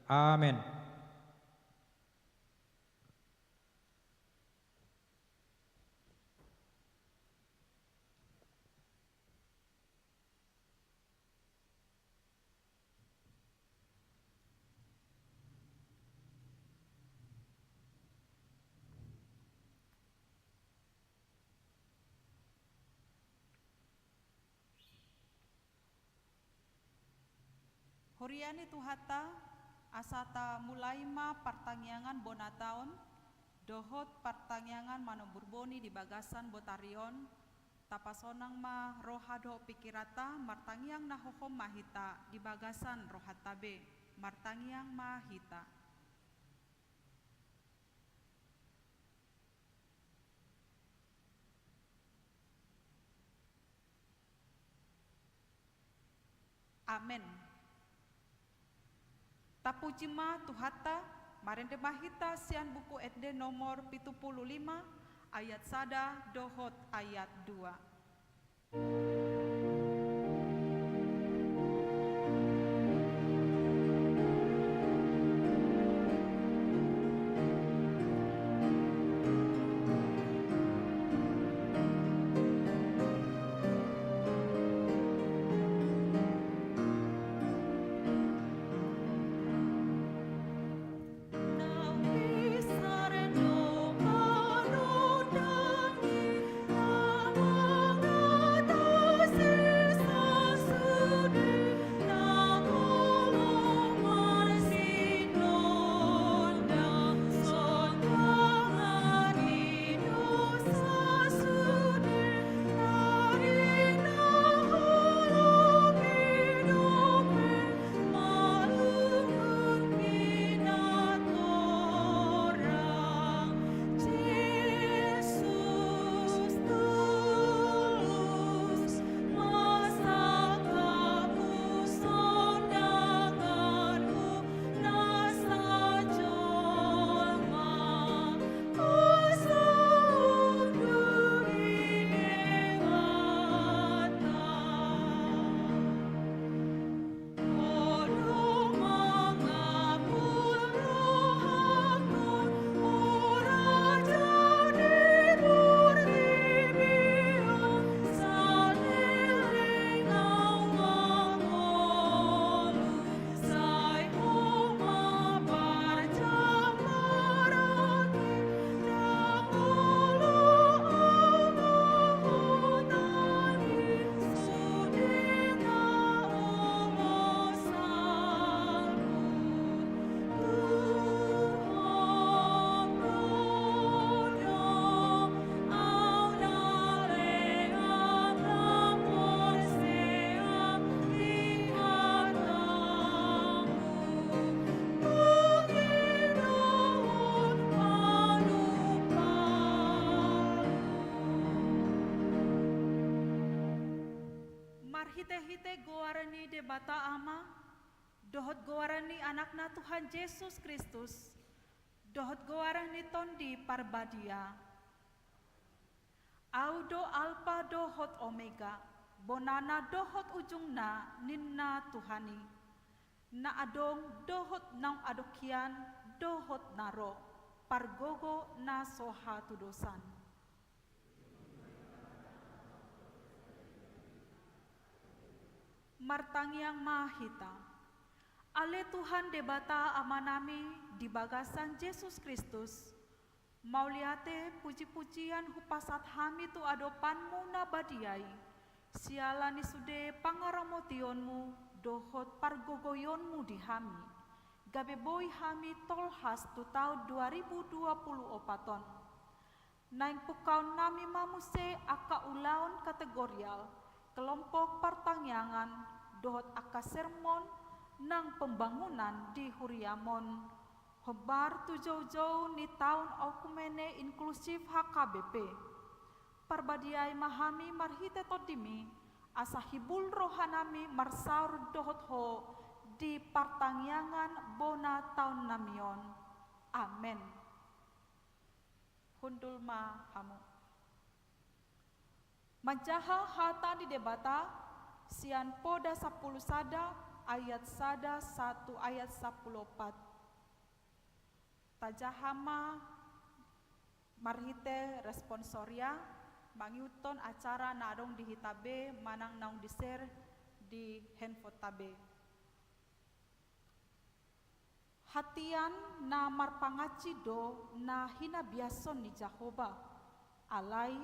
Amin. Horiani tuhata asata mulaima pertangyangan bonataon dohot pertangyangan manoburboni di bagasan botarion tapasonang ma rohado pikirata martangyang nahohom mahita di bagasan rohatabe martangyang mahita. Amen. Tapujima tuhata marende mahita sian buku SD nomor 75 ayat sada dohot ayat 2. Marhite-hite goarani debata ama, dohot goarani anakna Tuhan Yesus Kristus, dohot goarani tondi parbadia. Audo alpa dohot omega, bonana dohot ujungna ninna Tuhani. Na adong dohot nang adokian dohot naro, pargogo na soha tudosan. Martangyang mahita. Ale Tuhan debata amanami di bagasan Yesus Kristus. Mauliate puji-pujian hupasat hami tu adopanmu nabadiai. Sialani sude pangaramotionmu dohot pargogoyonmu di hami. Gabe boy hami tolhas tu tahun 2024. Naing pukau nami mamuse aka ulaon kategorial. Kelompok pertangyangan dohot aka sermon nang pembangunan di Huriamon hobar tujau-jau ni tahun okumene inklusif HKBP parbadiai mahami marhite todimi asahibul rohanami marsaur dohot ho di pertangyangan bona tahun namion. Amen. Hundul mahamu. Majaha hata di debata sian poda 10 sada ayat 1 ayat 14. Tajahama marhite responsoria mangiuton acara nadong di hitabe manang naung di-share di handphone tabe. Hatian na marpangacido na hinabiason ni Jehovah, alai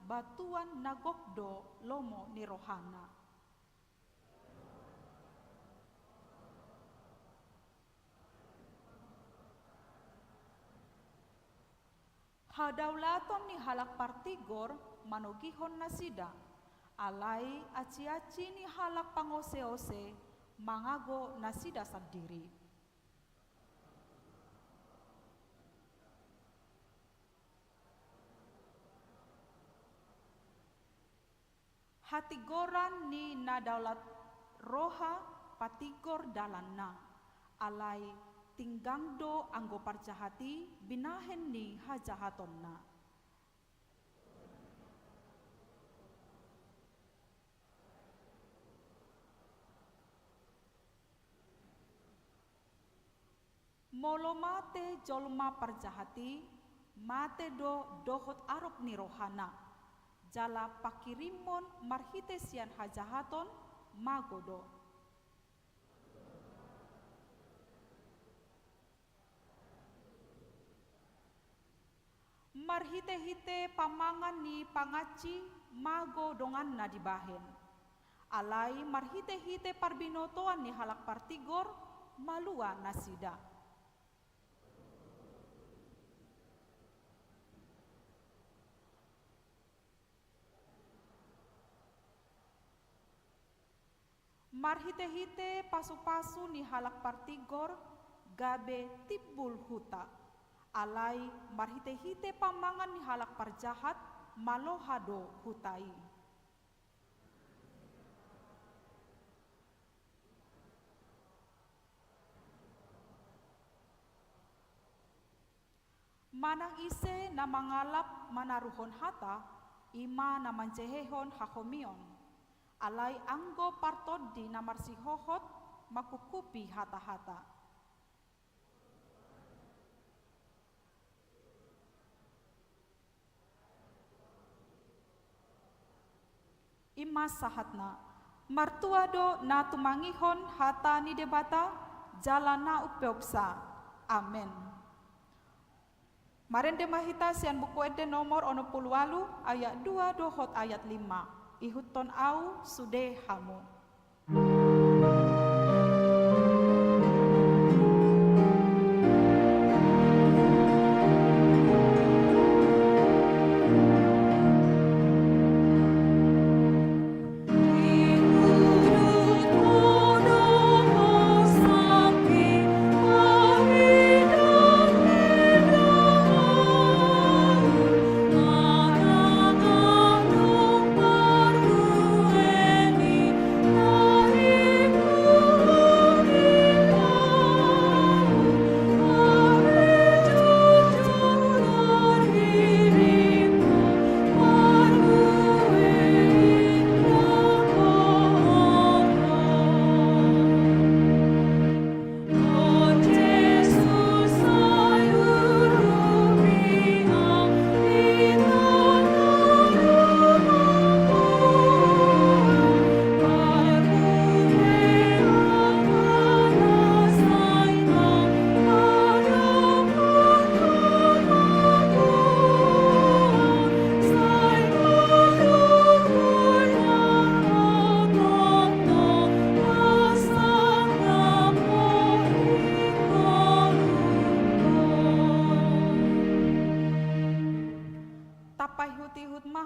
batuan nagokdo lomo ni rohana. Hadaulaton ni halak partigor manugihon na sida, alai aci-aci ni halak pangose-ose mangago na sida sendiri. Hatigoran ni nadaulat roha patigor dalanna, alai tinggangdo anggo parjahati binahen ni hajahatonna. Molo mate jolma parjahati, mate do dohot arop ni rohana, jala pakirimon marhitesian hajahaton magodo. Marhite-hite pamangan ni pangaci mago dongan na dibahen, alai marhite-hite parbinotoan ni halak partigor malua nasida. Marhite-hite pasu-pasu ni halak partigor gabe tibbul huta, alai marhite-hite pamangan ni halak parjahat malohado hutai. Manang ise na mangalap manaruhon hata, ima na mancehehon hakomion, alai anggo partodi na marsihohot makukupi hata-hata. Ima sahatna, martuado na tumangihon hata ni debata, jalana upeopsa. Amen. Marende mahita sian buku ede nomor 68 ayat 2 dohot ayat 5. Ihuton au sude hamu.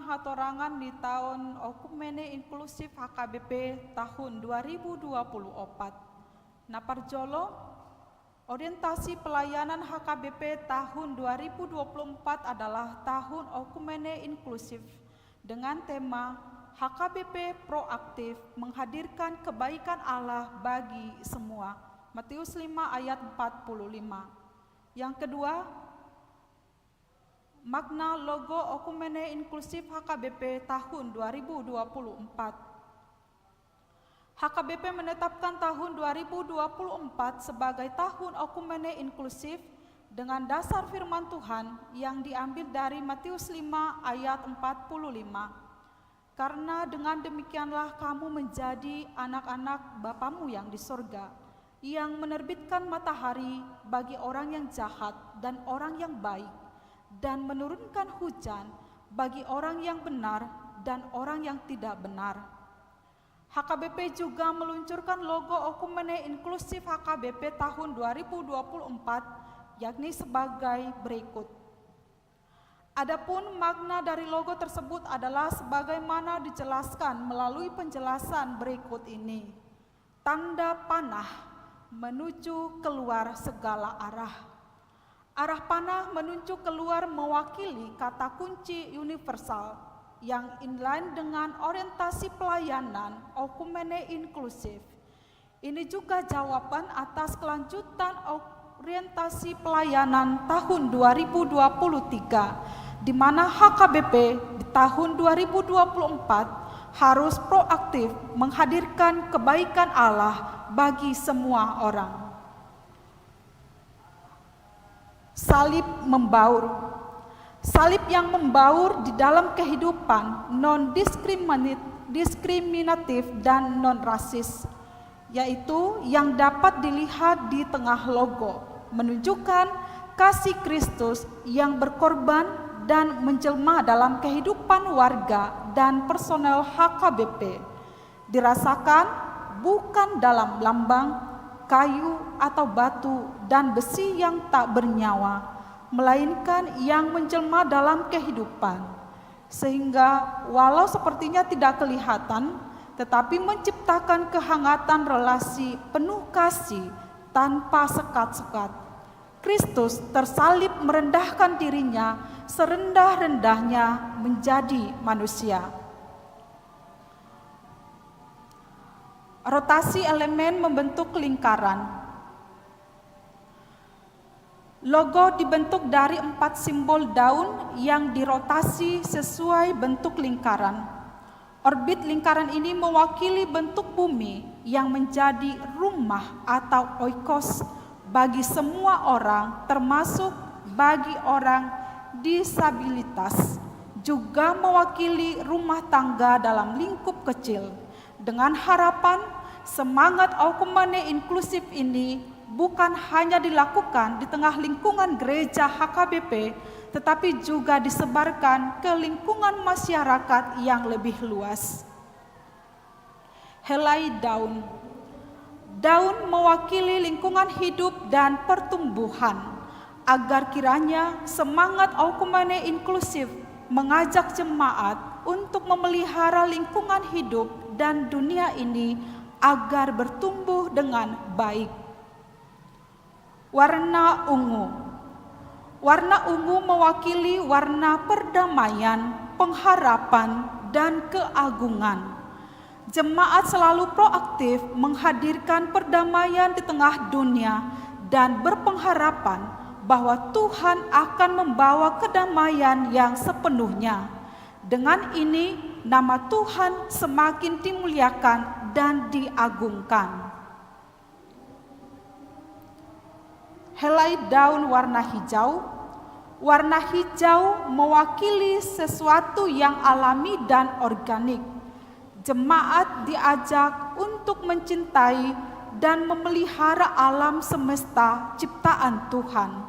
Hatorangan di tahun Okumene Inklusif HKBP tahun 2024. Naparjolo, orientasi pelayanan HKBP tahun 2024 adalah tahun Okumene Inklusif dengan tema HKBP Proaktif menghadirkan kebaikan Allah bagi semua. Matius 5 ayat 45. Yang kedua, makna logo Okumene Inklusif HKBP tahun 2024. HKBP menetapkan tahun 2024 sebagai tahun okumene inklusif dengan dasar firman Tuhan yang diambil dari Matius 5 ayat 45. Karena dengan demikianlah kamu menjadi anak-anak Bapamu yang di sorga, yang menerbitkan matahari bagi orang yang jahat dan orang yang baik, dan menurunkan hujan bagi orang yang benar dan orang yang tidak benar. HKBP juga meluncurkan logo Okumene Inklusif HKBP tahun 2024, yakni sebagai berikut. Adapun makna dari logo tersebut adalah sebagaimana dijelaskan melalui penjelasan berikut ini. Tanda panah menuju keluar segala arah. Arah panah menuju keluar mewakili kata kunci universal yang inline dengan orientasi pelayanan okumene inklusif. Ini juga jawaban atas kelanjutan orientasi pelayanan tahun 2023, di mana HKBP di tahun 2024 harus proaktif menghadirkan kebaikan Allah bagi semua orang. Salib membaur. Salib yang membaur di dalam kehidupan non-diskriminatif dan non-rasis, yaitu yang dapat dilihat di tengah logo, menunjukkan kasih Kristus yang berkorban dan menjelma dalam kehidupan warga dan personel HKBP. Dirasakan bukan dalam lambang, kayu atau batu dan besi yang tak bernyawa, melainkan yang menjelma dalam kehidupan. Sehingga walau sepertinya tidak kelihatan, tetapi menciptakan kehangatan relasi penuh kasih tanpa sekat-sekat. Kristus tersalib merendahkan dirinya serendah-rendahnya menjadi manusia. Rotasi elemen membentuk lingkaran. Logo dibentuk dari 4 simbol daun yang dirotasi sesuai bentuk lingkaran. Orbit lingkaran ini mewakili bentuk bumi yang menjadi rumah atau oikos bagi semua orang, termasuk bagi orang disabilitas, juga mewakili rumah tangga dalam lingkup kecil. Dengan harapan semangat okumene inklusif ini bukan hanya dilakukan di tengah lingkungan gereja HKBP, tetapi juga disebarkan ke lingkungan masyarakat yang lebih luas. Helai daun. Daun mewakili lingkungan hidup dan pertumbuhan, agar kiranya semangat okumene inklusif mengajak jemaat untuk memelihara lingkungan hidup dan dunia ini agar bertumbuh dengan baik. Warna ungu. Warna ungu mewakili warna perdamaian, pengharapan, dan keagungan. Jemaat selalu proaktif menghadirkan perdamaian di tengah dunia dan berpengharapan bahwa Tuhan akan membawa kedamaian yang sepenuhnya. Dengan ini, nama Tuhan semakin dimuliakan dan diagungkan. Helai daun warna hijau. Warna hijau mewakili sesuatu yang alami dan organik. Jemaat diajak untuk mencintai dan memelihara alam semesta ciptaan Tuhan,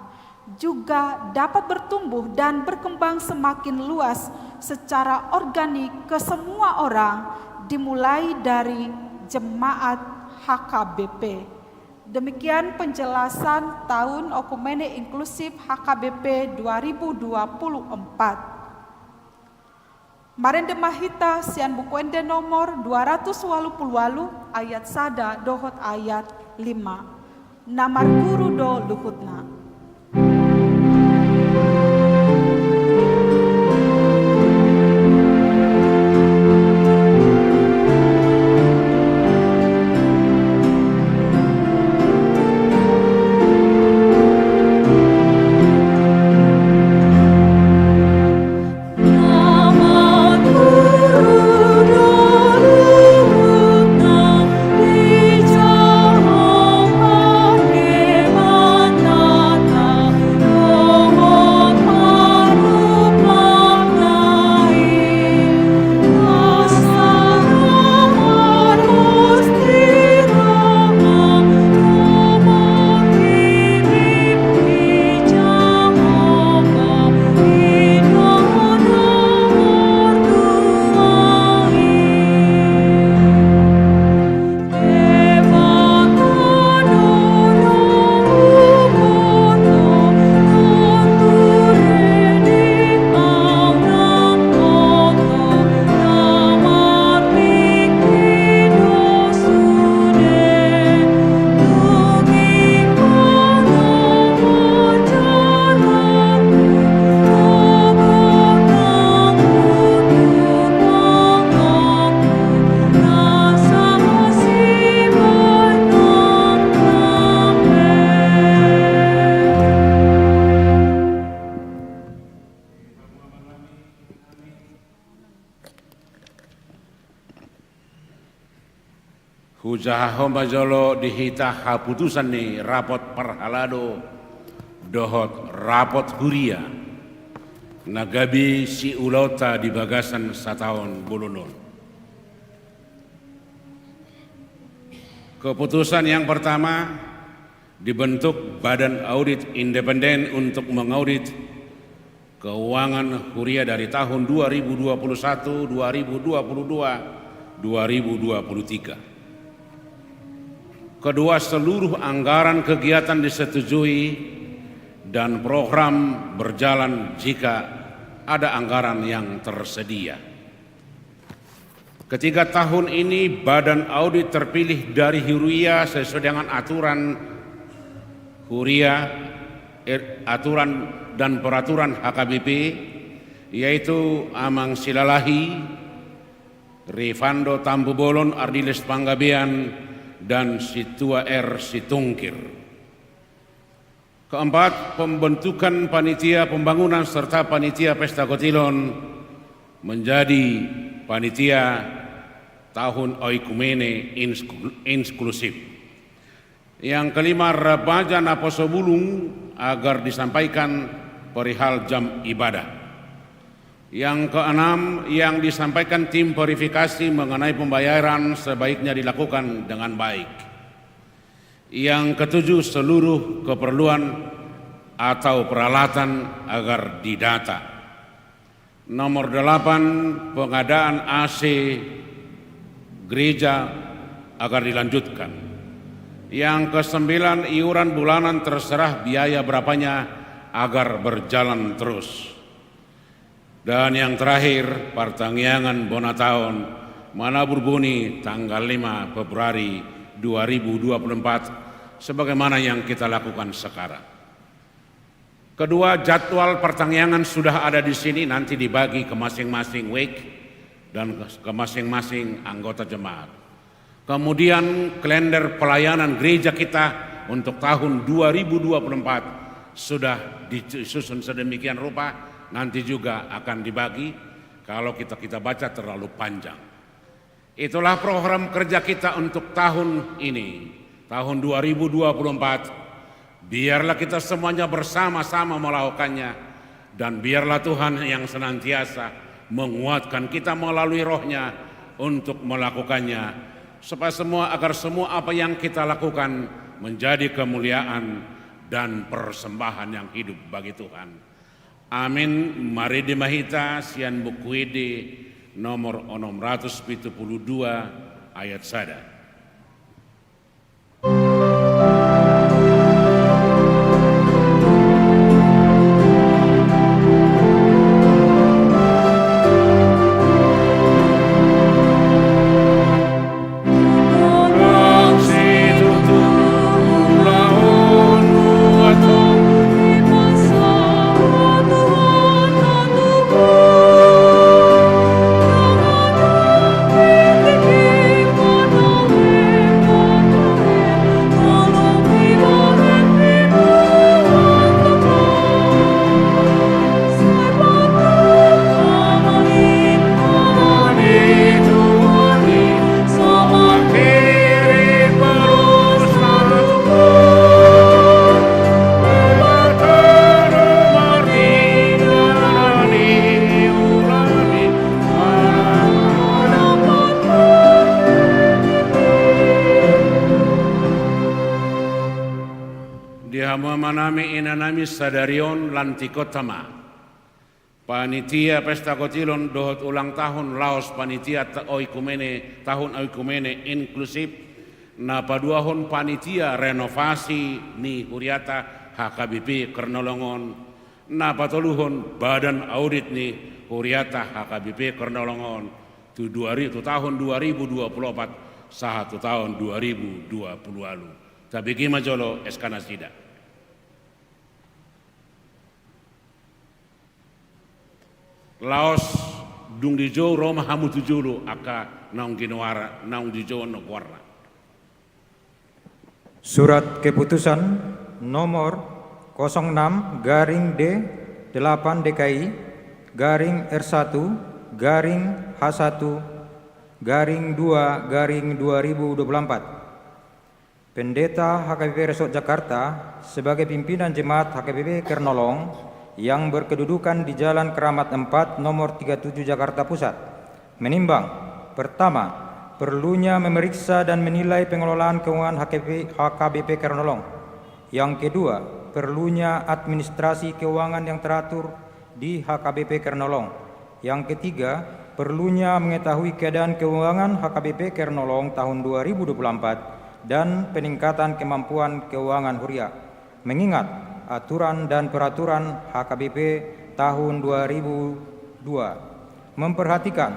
juga dapat bertumbuh dan berkembang semakin luas secara organik ke semua orang, dimulai dari jemaat HKBP. Demikian penjelasan tahun Okumene Inklusif HKBP 2024. Marende mahita sian bukuende nomor 288 ayat sada dohot ayat 5. Namar guru do luhutna. Ujaha homba jolo dihita haputusan ni rapot perhalado dohot rapot huria nagabi si ulota di bagasan satahun bulunun. Keputusan yang pertama, dibentuk Badan Audit Independen untuk mengaudit keuangan huria dari tahun 2021, 2022, 2023. Kedua, seluruh anggaran kegiatan disetujui dan program berjalan jika ada anggaran yang tersedia. Ketiga, tahun ini Badan Audit terpilih dari Huria sesuai dengan aturan Huria, aturan dan peraturan HKBP, yaitu Amang Silalahi, Rifando Tambubolon, Ardiles Panggabean, dan Situa R. Situngkir. Keempat, pembentukan panitia pembangunan serta panitia pesta kotilon menjadi panitia tahun oikumene inklusif. Yang kelima, remaja Naposo Bulung agar disampaikan perihal jam ibadah. Yang keenam, yang disampaikan tim verifikasi mengenai pembayaran sebaiknya dilakukan dengan baik. Yang ketujuh, seluruh keperluan atau peralatan agar didata. Nomor 8, pengadaan AC gereja agar dilanjutkan. Yang ke-9, iuran bulanan terserah biaya berapanya agar berjalan terus. Dan yang terakhir, pertanggiangan bona tahun Manabur Buni tanggal 5 Februari 2024 sebagaimana yang kita lakukan sekarang. Kedua, jadwal pertanggiangan sudah ada di sini, nanti dibagi ke masing-masing wake dan ke masing-masing anggota jemaat. Kemudian kalender pelayanan gereja kita untuk tahun 2024 sudah disusun sedemikian rupa, nanti juga akan dibagi kalau kita baca terlalu panjang. Itulah program kerja kita untuk tahun ini, tahun 2024. Biarlah kita semuanya bersama-sama melakukannya, dan biarlah Tuhan yang senantiasa menguatkan kita melalui rohnya untuk melakukannya, supaya agar semua apa yang kita lakukan menjadi kemuliaan dan persembahan yang hidup bagi Tuhan. Amin. Mari dimahita sian bukuide nomor 672 ayat sada. Sadarion Lantikotama, panitia pesta kotilon dohot ulang tahun Laos panitia oikumene tahun oikumene inklusif na paduahon panitia renovasi ni Huriata HKBP Kernolongon na patoluhon badan audit ni Huriata HKBP Kernolongon tu tahun 2024 satu tahun 2020 lalu. Tapi gimana jolo eskana sida. Laos dung dijo Roma hamu tujulu aka naung ginwara naung dijo no warna. Surat keputusan nomor 06/D 8 DKI garing R1 garing H1 2/2024. Pendeta HKBP Resort Jakarta sebagai pimpinan Jemaat HKBP Kernolong yang berkedudukan di Jalan Keramat 4 nomor 37 Jakarta Pusat menimbang: pertama, perlunya memeriksa dan menilai pengelolaan keuangan HKBP Kernolong. Yang kedua, perlunya administrasi keuangan yang teratur di HKBP Kernolong. Yang ketiga, perlunya mengetahui keadaan keuangan HKBP Kernolong tahun 2024 dan peningkatan kemampuan keuangan Huria, mengingat aturan dan peraturan HKBP tahun 2002. Memperhatikan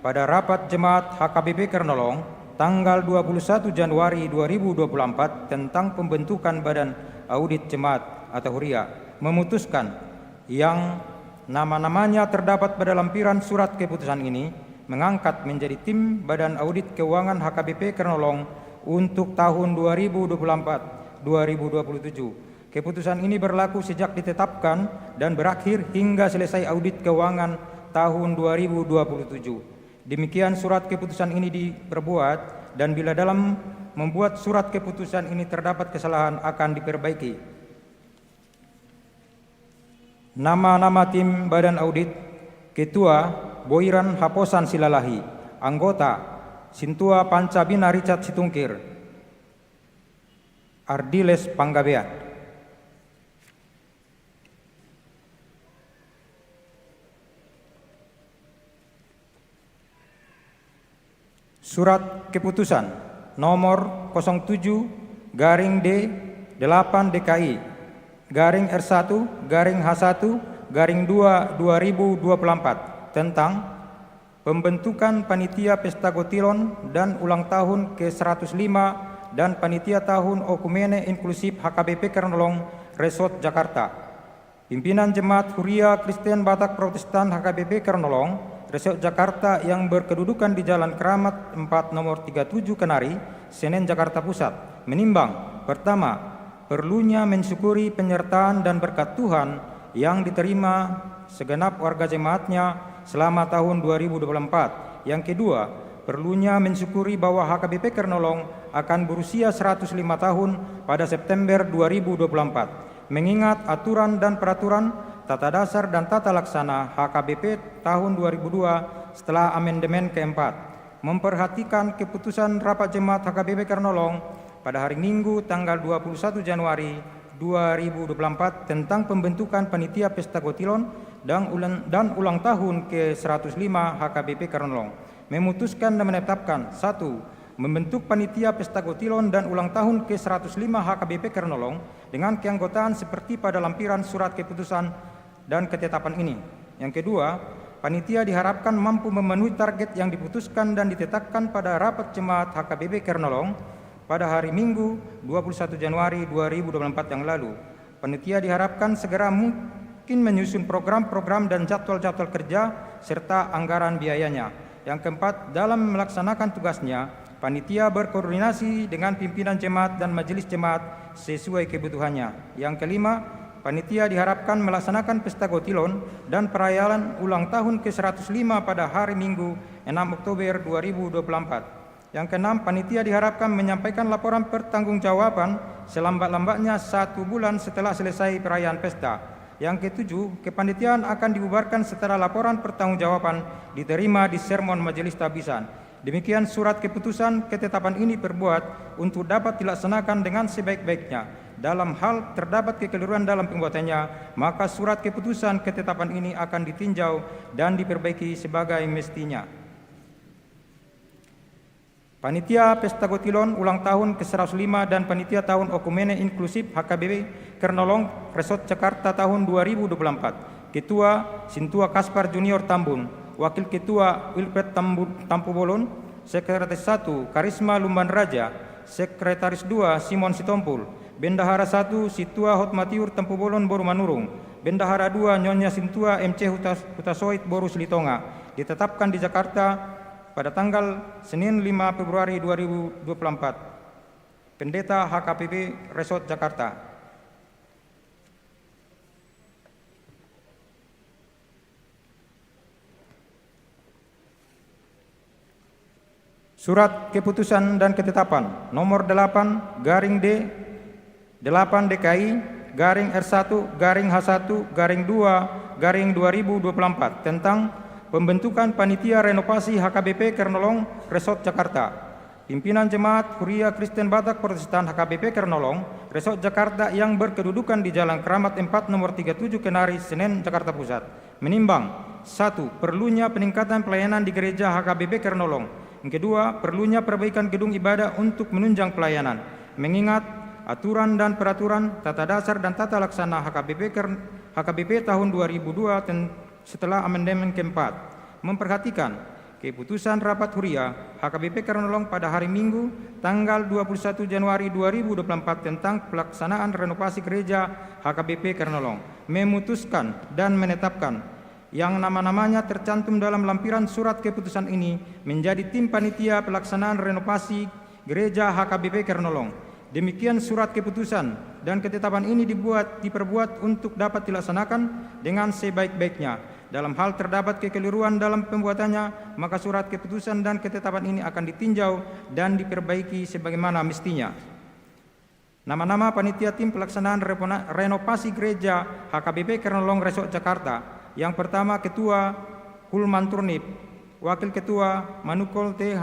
pada rapat Jemaat HKBP Kernolong tanggal 21 Januari 2024 tentang pembentukan Badan Audit Jemaat atau Huria, memutuskan yang nama-namanya terdapat pada lampiran surat keputusan ini mengangkat menjadi tim Badan Audit Keuangan HKBP Kernolong untuk tahun 2024-2027. Keputusan ini berlaku sejak ditetapkan dan berakhir hingga selesai audit keuangan tahun 2027. Demikian surat keputusan ini diperbuat, dan bila dalam membuat surat keputusan ini terdapat kesalahan akan diperbaiki. Nama-nama tim Badan Audit: Ketua Boiran Haposan Silalahi, anggota Sintua Pancabina Richard Situngkir, Ardiles Panggabean. Surat keputusan nomor 07/D8 DKI /R1/H1/2/2024 tentang pembentukan panitia pesta Gotilon dan ulang tahun ke-105 dan panitia tahun Okumene Inklusif HKBP Kernolong Resort Jakarta. Pimpinan Jemaat Huria Kristen Batak Protestan HKBP Kernolong Resort Jakarta yang berkedudukan di Jalan Keramat 4 nomor 37 Kenari, Senen, Jakarta Pusat menimbang: pertama, perlunya mensyukuri penyertaan dan berkat Tuhan yang diterima segenap warga jemaatnya selama tahun 2024. Yang kedua, perlunya mensyukuri bahwa HKBP Kernolong akan berusia 105 tahun pada September 2024, mengingat aturan dan peraturan Tata Dasar dan Tata Laksana HKBP tahun 2002 setelah amandemen keempat. Memperhatikan keputusan rapat Jemaat HKBP Kernolong pada hari Minggu tanggal 21 Januari 2024 tentang pembentukan panitia pesta Gotilon dan ulang tahun ke-105 HKBP Kernolong, memutuskan dan menetapkan: 1. Membentuk panitia pesta Gotilon dan ulang tahun ke-105 HKBP Kernolong dengan keanggotaan seperti pada lampiran surat keputusan dan ketetapan ini. Yang kedua, panitia diharapkan mampu memenuhi target yang diputuskan dan ditetapkan pada rapat Jemaat HKBP Kernolong pada hari Minggu 21 Januari 2024 yang lalu. Panitia diharapkan segera mungkin menyusun program-program dan jadwal-jadwal kerja serta anggaran biayanya. Yang keempat, dalam melaksanakan tugasnya, panitia berkoordinasi dengan pimpinan jemaat dan majelis jemaat sesuai kebutuhannya. Yang kelima, panitia diharapkan melaksanakan pesta Gotilon dan perayaan ulang tahun ke-105 pada hari Minggu 6 Oktober 2024. Yang keenam, panitia diharapkan menyampaikan laporan pertanggungjawaban selambat-lambatnya 1 bulan setelah selesai perayaan pesta. Yang ketujuh, kepanitiaan akan dibubarkan setelah laporan pertanggungjawaban diterima di sermon majelis tabisan. Demikian surat keputusan ketetapan ini berbuat untuk dapat dilaksanakan dengan sebaik-baiknya. Dalam hal terdapat kekeliruan dalam pembuatannya, maka surat keputusan ketetapan ini akan ditinjau dan diperbaiki sebagai mestinya. Panitia Pesta Gotilon ulang tahun ke-105 dan Panitia tahun Okumene Inklusif HKBP Kernolong Resort Jakarta tahun 2024. Ketua Sintua Kaspar Junior Tambun, Wakil Ketua Wilfred Tampubolon, Sekretaris 1 Karisma Lumban Raja, Sekretaris 2 Simon Sitompul, Bendahara 1 Situa Hotmatiur Tampubolon Boru Manurung, Bendahara 2 Nyonya Sintua MC Hutasoit Boru Silitonga, ditetapkan di Jakarta pada tanggal Senin 5 Februari 2024. Pendeta HKBP Resort Jakarta. Surat Keputusan dan Ketetapan nomor 8 garing D 8 DKI garing R1 garing H1 garing 2 garing 2024 tentang pembentukan panitia renovasi HKBP Kernolong Resort Jakarta. Pimpinan Jemaat Huria Kristen Batak Protestan HKBP Kernolong Resort Jakarta yang berkedudukan di Jalan Keramat 4 nomor 37 Kenari, Senen, Jakarta Pusat menimbang: 1. Perlunya peningkatan pelayanan di gereja HKBP Kernolong. Yang kedua, perlunya perbaikan gedung ibadah untuk menunjang pelayanan, mengingat aturan dan peraturan tata dasar dan tata laksana HKBP tahun 2002 setelah amandemen keempat. Memperhatikan keputusan rapat Huria HKBP Kernolong pada hari Minggu tanggal 21 Januari 2024 tentang pelaksanaan renovasi gereja HKBP Kernolong, memutuskan dan menetapkan yang nama-namanya tercantum dalam lampiran surat keputusan ini menjadi tim panitia pelaksanaan renovasi gereja HKBP Kernolong. Demikian surat keputusan dan ketetapan ini diperbuat untuk dapat dilaksanakan dengan sebaik-baiknya. Dalam hal terdapat kekeliruan dalam pembuatannya, maka surat keputusan dan ketetapan ini akan ditinjau dan diperbaiki sebagaimana mestinya. Nama-nama panitia tim pelaksanaan renovasi gereja HKBP Kernolong Resort Jakarta. Yang pertama, Ketua Hulman Turnip, Wakil Ketua Manukol T.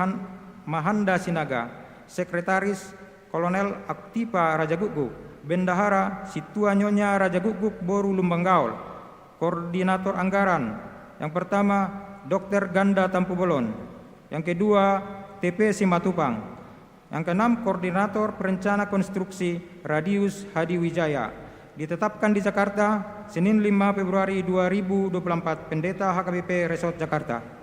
Mahanda Sinaga, Sekretaris Kolonel Aktiva Raja Guguk, Bendahara Situa Nyonya Raja Guguk Boru Lumbanggaul, Koordinator Anggaran. Yang pertama, Dr. Ganda Tampu Bolon. Yang kedua, TP Simatupang. Yang keenam, Koordinator Perencana Konstruksi Radius Hadi Wijaya. Ditetapkan di Jakarta, Senin 5 Februari 2024, Pendeta HKBP Resort Jakarta.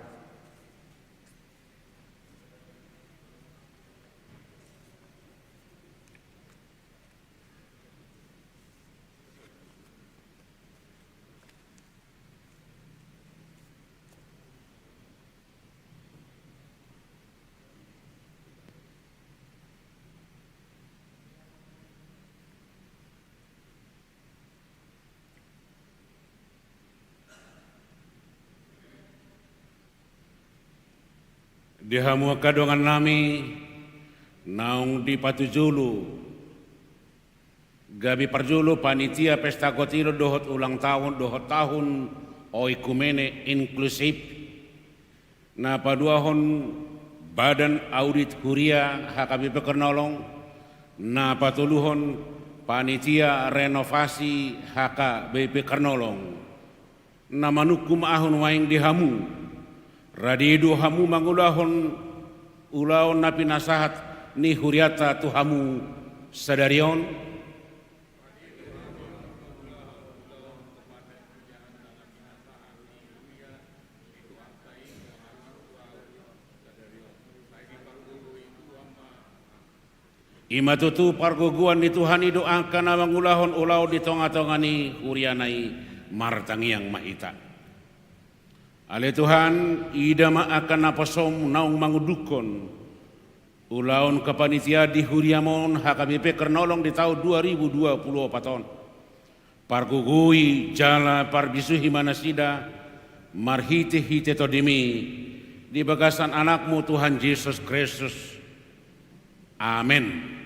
Dihamu kadongan nami naung di patujulu gabi parjulu panitia pesta kotilo dohot ulang tahun oikumene inklusif na paduahon badan audit Huria HKBP Kernolong na patuluhon panitia renovasi HKBP Kernolong na manukum ahon waing dihamu radidu hamu mangulahon ulaon napi nasahat ni huriata tu hamu sadarion imatutu parguguan di Tuhan doakan mangulahon ulau di tonga-tongani hurianai martangiang mahita. Ale Tuhan, idama akan napasom naung mangudukon ulaun kepanitia di Huriamon HKBP Kernolong di tahun 2024. Pargugui jala parbisuhi manasida marhite hite todimi di bagasan anakmu Tuhan Yesus Kristus. Amin.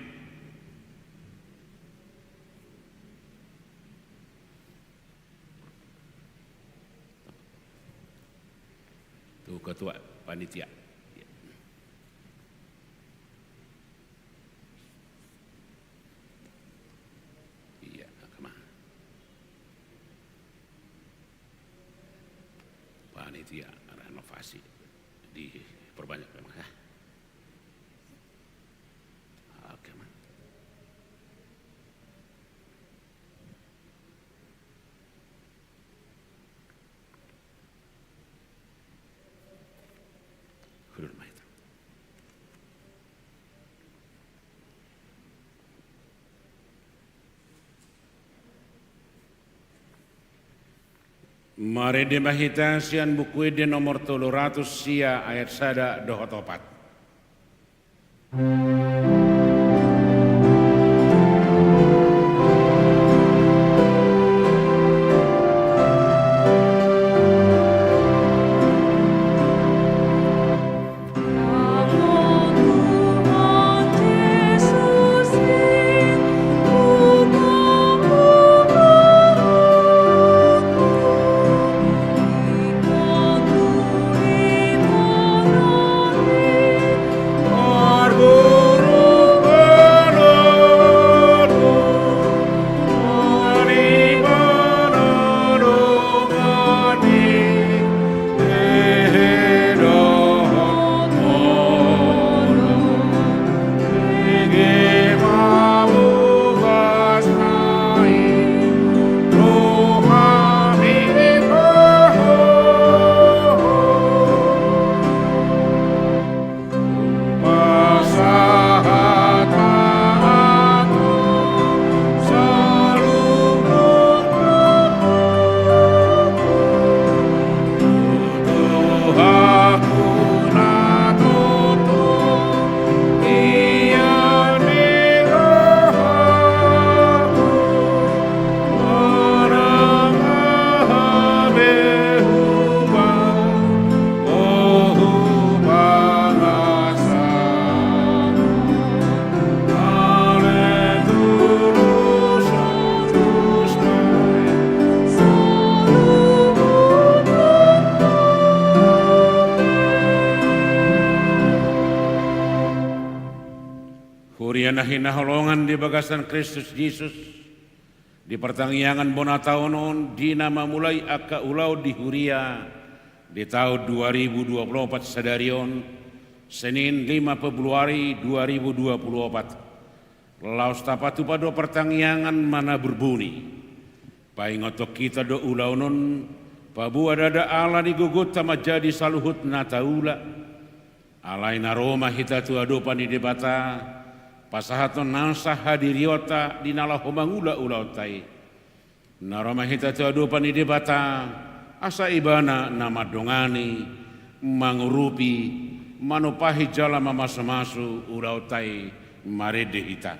Ketua panitia. Iya, kemana? Panitia renovasi diperbanyak memang ya. Oke, man. Mari dimahita sian buku di nomor 300 sia ayat sada dohot opat. Namo nahin holongan di bagasan Kristus Yesus di pertangyangan bona tahunon di nama mulai aka ulau di Huria di tahun 2024 sadarion Senin 5 Februari 2024 laos tapatu pada pertangyangan mana berbunyi paingotok kita do ulaunon pabu ada Allah digugut sama jadi saluhut nataula alaina Roma hita tu adopan di debata pasahaton nasa hadiriota di nalah homangula ulautai naroma hita tu adopan di debata asa ibana nama dongani mangurupi manupahi jala mamasamasu ulautai marede hita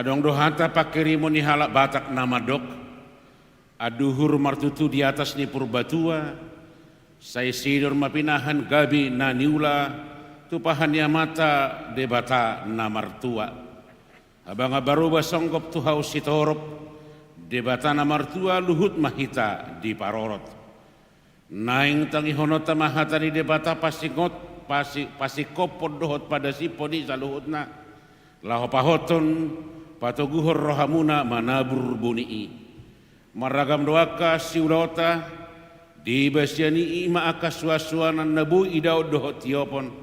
adong dohata pakirimu ni halak batak nama dok aduhur martutu di atas ni purbatua saya sidur mapinahan gabi naniula tupahan ya mata debata namartua abang abaruba songgop tuhau sitorop debata namartua luhut mahita di parorot naing tangi honota mahata di debata pasingot pasikop podohot pada si poni saluhutna lahopahoton patoguhor rohamuna manabur bunii maragam doaka siulota di basyani ima akaswaswanan nabu idau dohot tiopon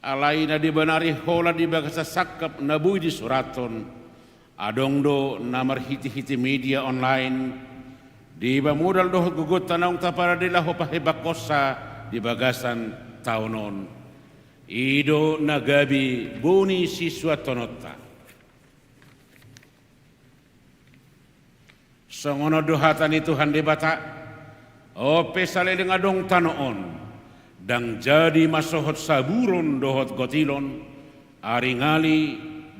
alaina di banari hola di bagasa sakap nabu di suraton adong do namar hiti-hiti media online di bamudal dohot gugut tanang tapara di lahopahe bakosa di bagasan taunon ido nagabi buni siswa tonota songono dohatan itu hande bata ope sale dengan dong tanoon dang jadi masohot saburon dohot gotilon ari ngali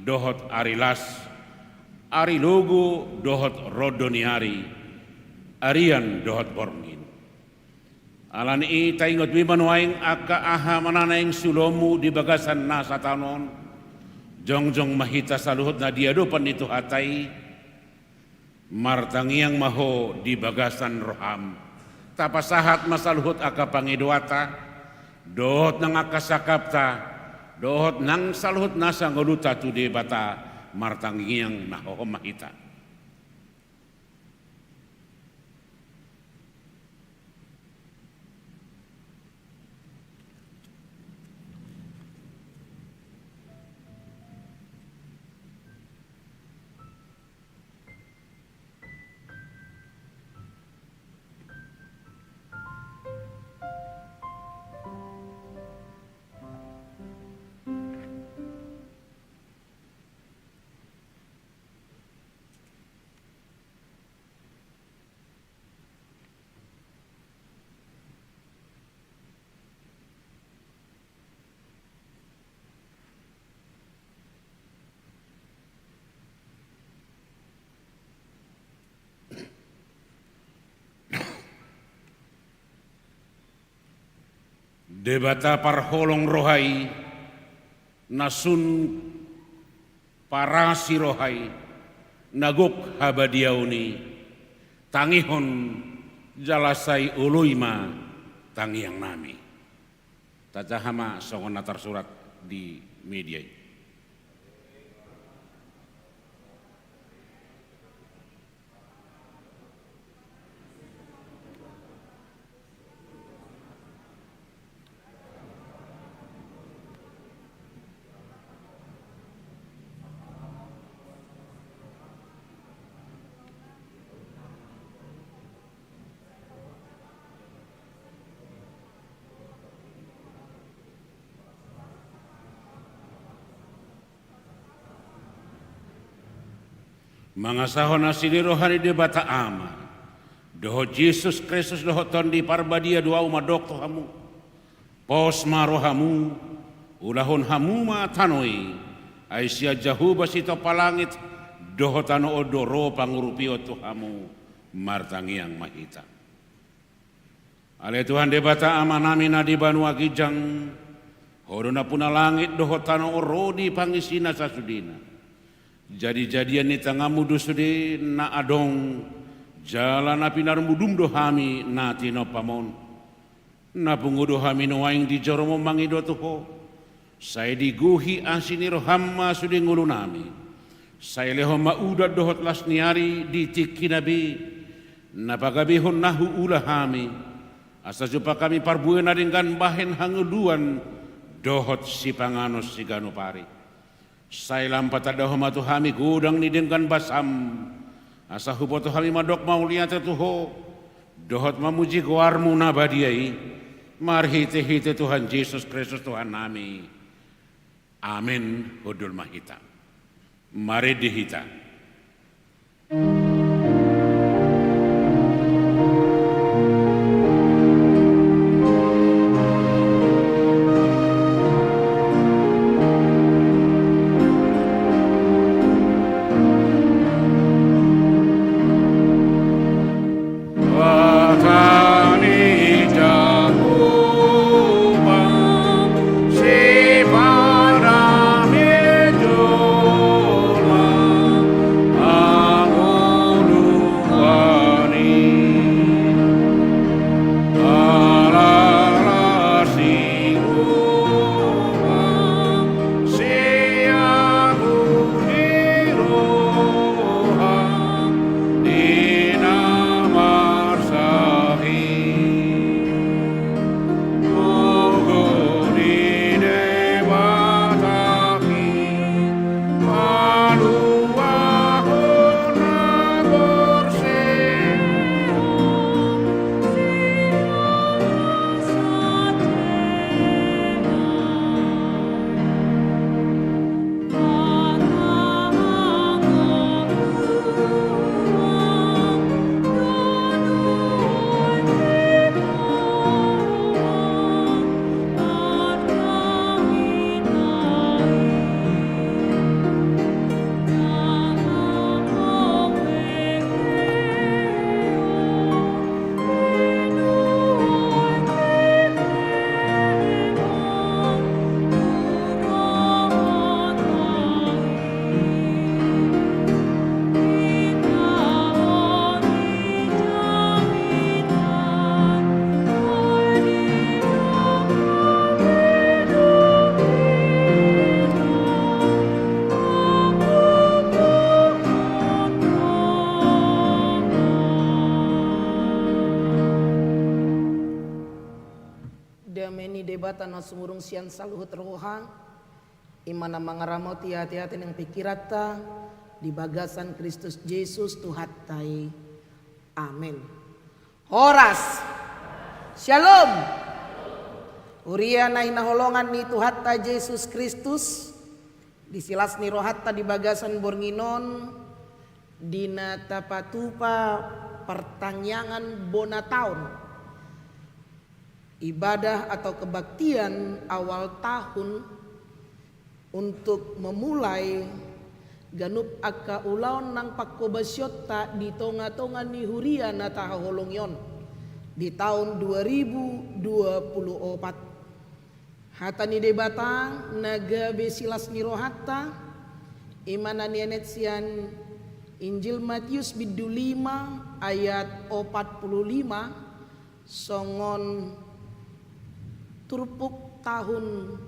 dohot ari las ari logo dohot rodoniari arian dohot borngin alan i taingot biman waing aka aha mananaing sulomu di bagasan nasa tanon jongjong mahita saluhut na diadopan itu hatai martangiang maho di bagasan roham tapasahat masaluhut aka pangiduata dohot nang akasakapta dohot nang saluhut nasa ngoluta tu di bata martangiang maho mahita debata parholong rohai nasun parasi rohai nagok habadiauni tangihon jalasai uluima tangiang nami tatahama songon natar surat di media Mangasahon asini rohani de bata ama. Doho Jesus Kristus doho tondi parbadia doa umadok hamu. Pos marohamu, ulahon hamu ma tanoi. Aisyah jahu basito palangit doho tano odoro pangurupio tuhamu martangiang mahita. Ale Tuhan de bata ama nami na di banua gijang. Hodona puna langit doho tano orodi pangisina sasudina. Jadi-jadian ni tangamu dusudi na adong jalan api narmudum dohami na tino pamon na pungudo hami no waing di joromo mangido tuho saya diguhi asini rohamma sudi ngulunami saya leho mauda dohot las niari di tikinabi na pagabihon nahu ulahami asa jupa kami parbuena dengan bahen hanguduan dohot si panganos si ganupari saya lampat ada homatu hami gudang ni dengan basam asa huboto hami madok mau lihat tuho dohot mamuji kuarmu nabadiai marhite-hite Tuhan Yesus Kristus Tuhan nami amin hudul mahita mari dihita. Debatan no sumurung sian saluhut roha imana mangaramoti hati-hati yang pikirata di bagasan Kristus Yesus Tuhatai amin. Horas Shalom Uriana inaholongan ni Tuhatta Yesus Kristus disilas ni rohatta di bagasan bornginon dina tapatupa pertanyaan bona tahun ibadah atau kebaktian awal tahun untuk memulai ganup aka ulaon nang pakkobasyota di tonga-tonga ni huria na taholongyon di tahun 2024 hata ni debatang naga besilas ni rohatta imana ni sian Injil Matius bidu 5 ayat 45 songon turpuk tahun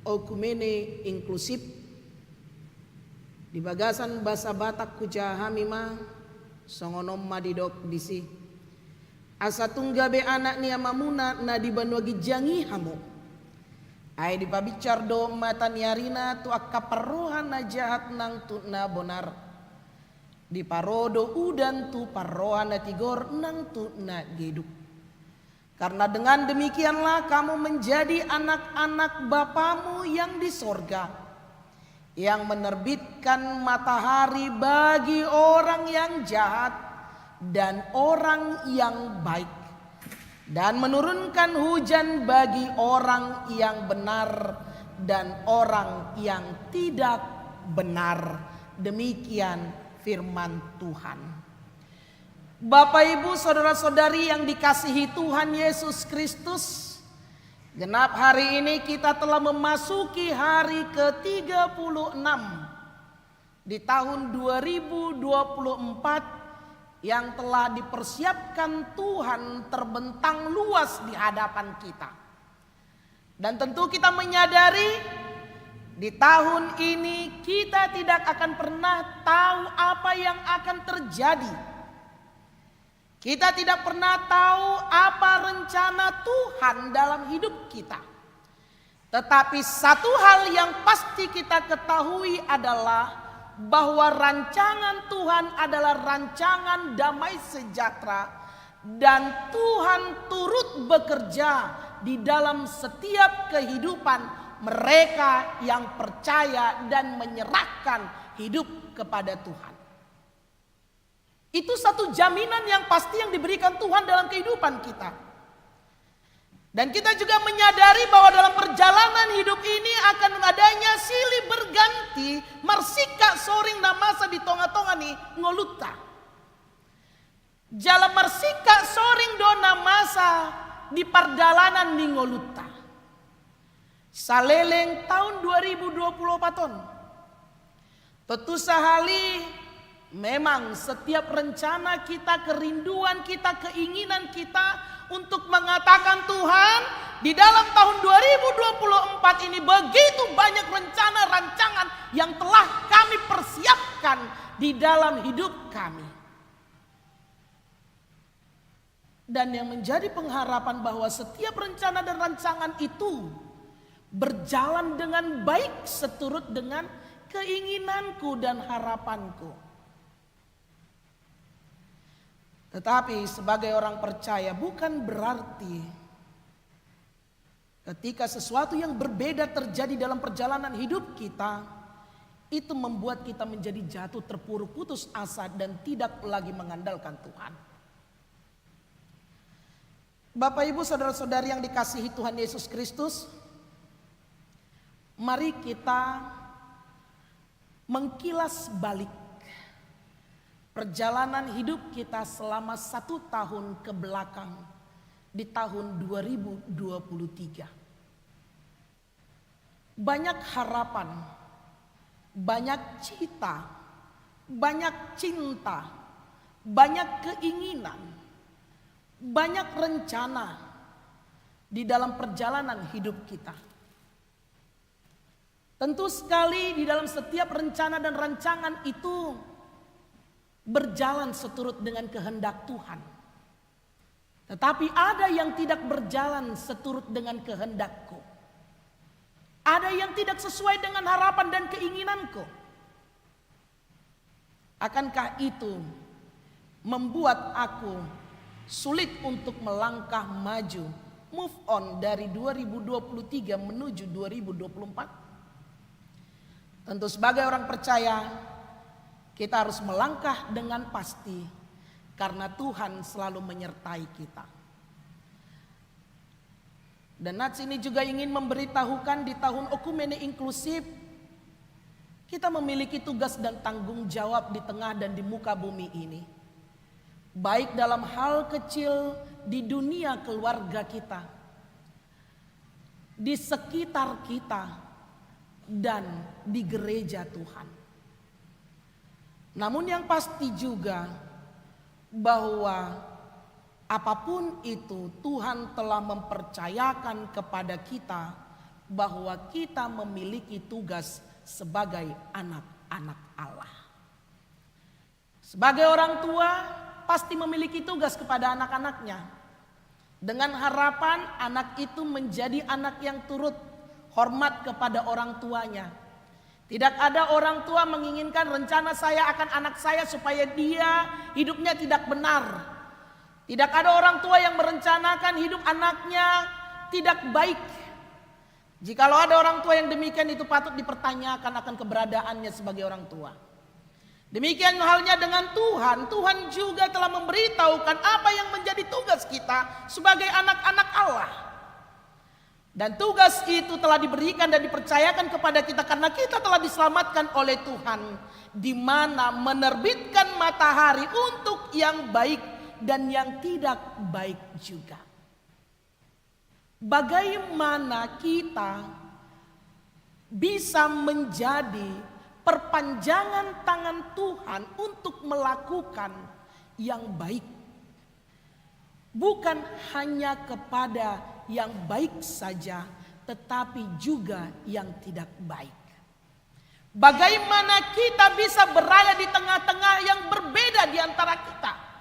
okumene inklusif di bagasan bahasa Batak kujahami ma songonom madidok disi asa tunggabe anak nia mamuna na di banwagi jangi hamu ay di pabicar do mata niarina tu akka perrohan na jahat nang tu na bonar di parodo udan tu parrohan na tigor nang tu na geduk. Karena dengan demikianlah kamu menjadi anak-anak Bapamu yang di sorga. yang menerbitkan matahari bagi orang yang jahat dan orang yang baik, dan menurunkan hujan bagi orang yang benar dan orang yang tidak benar. Demikian firman Tuhan. Bapak, Ibu, saudara-saudari yang dikasihi Tuhan Yesus Kristus, genap hari ini kita telah memasuki hari ke-36 di tahun 2024 yang telah dipersiapkan Tuhan terbentang luas di hadapan kita. Dan tentu kita menyadari di tahun ini kita tidak akan pernah tahu apa yang akan terjadi. Kita tidak pernah tahu apa rencana Tuhan dalam hidup kita. Tetapi satu hal yang pasti kita ketahui adalah bahwa rancangan Tuhan adalah rancangan damai sejahtera, dan Tuhan turut bekerja di dalam setiap kehidupan mereka yang percaya dan menyerahkan hidup kepada Tuhan. Itu satu jaminan yang pasti yang diberikan Tuhan dalam kehidupan kita. Dan kita juga menyadari bahwa dalam perjalanan hidup ini akan adanya silih berganti marsika soring namasa di tonga-tonga ni ngoluta. Jalan marsika soring dona masa di perjalanan ni ngoluta. Saleleng tahun 2024 ton. Tentu sahali memang setiap rencana kita, kerinduan kita, keinginan kita untuk mengatakan Tuhan, di dalam tahun 2024 ini begitu banyak rencana rancangan yang telah kami persiapkan di dalam hidup kami. Dan yang menjadi pengharapan bahwa setiap rencana dan rancangan itu berjalan dengan baik seturut dengan keinginanku dan harapanku. Tetapi sebagai orang percaya bukan berarti ketika sesuatu yang berbeda terjadi dalam perjalanan hidup kita, itu membuat kita menjadi jatuh terpuruk, putus asa, dan tidak lagi mengandalkan Tuhan. Bapak, Ibu, saudara-saudari yang dikasihi Tuhan Yesus Kristus, mari kita mengkilas balik perjalanan hidup kita selama 1 tahun ke belakang di tahun 2023. Banyak harapan, banyak cita, banyak cinta, banyak keinginan, banyak rencana di dalam perjalanan hidup kita. Tentu sekali di dalam setiap rencana dan rancangan itu berjalan seturut dengan kehendak Tuhan. Tetapi ada yang tidak berjalan seturut dengan kehendakku. Ada yang tidak sesuai dengan harapan dan keinginanku. Akankah itu membuat aku sulit untuk melangkah maju, move on dari 2023 menuju 2024? Tentu sebagai orang percaya, kita harus melangkah dengan pasti karena Tuhan selalu menyertai kita. Dan nats ini juga ingin memberitahukan di tahun Okumene Inklusif, kita memiliki tugas dan tanggung jawab di tengah dan di muka bumi ini. Baik dalam hal kecil di dunia keluarga kita, di sekitar kita, dan di gereja Tuhan. Namun yang pasti juga bahwa apapun itu Tuhan telah mempercayakan kepada kita bahwa kita memiliki tugas sebagai anak-anak Allah. Sebagai orang tua pasti memiliki tugas kepada anak-anaknya, dengan harapan anak itu menjadi anak yang turut hormat kepada orang tuanya. Tidak ada orang tua menginginkan rencana saya akan anak saya supaya dia hidupnya tidak benar. Tidak ada orang tua yang merencanakan hidup anaknya tidak baik. Jikalau ada orang tua yang demikian, itu patut dipertanyakan akan keberadaannya sebagai orang tua. Demikian halnya dengan Tuhan. Tuhan juga telah memberitahukan apa yang menjadi tugas kita sebagai anak-anak Allah. Dan tugas itu telah diberikan dan dipercayakan kepada kita karena kita telah diselamatkan oleh Tuhan, di mana menerbitkan matahari untuk yang baik dan yang tidak baik juga. Bagaimana kita bisa menjadi perpanjangan tangan Tuhan untuk melakukan yang baik, bukan hanya kepada yang baik saja, tetapi juga yang tidak baik. Bagaimana kita bisa berada di tengah-tengah yang berbeda di antara kita?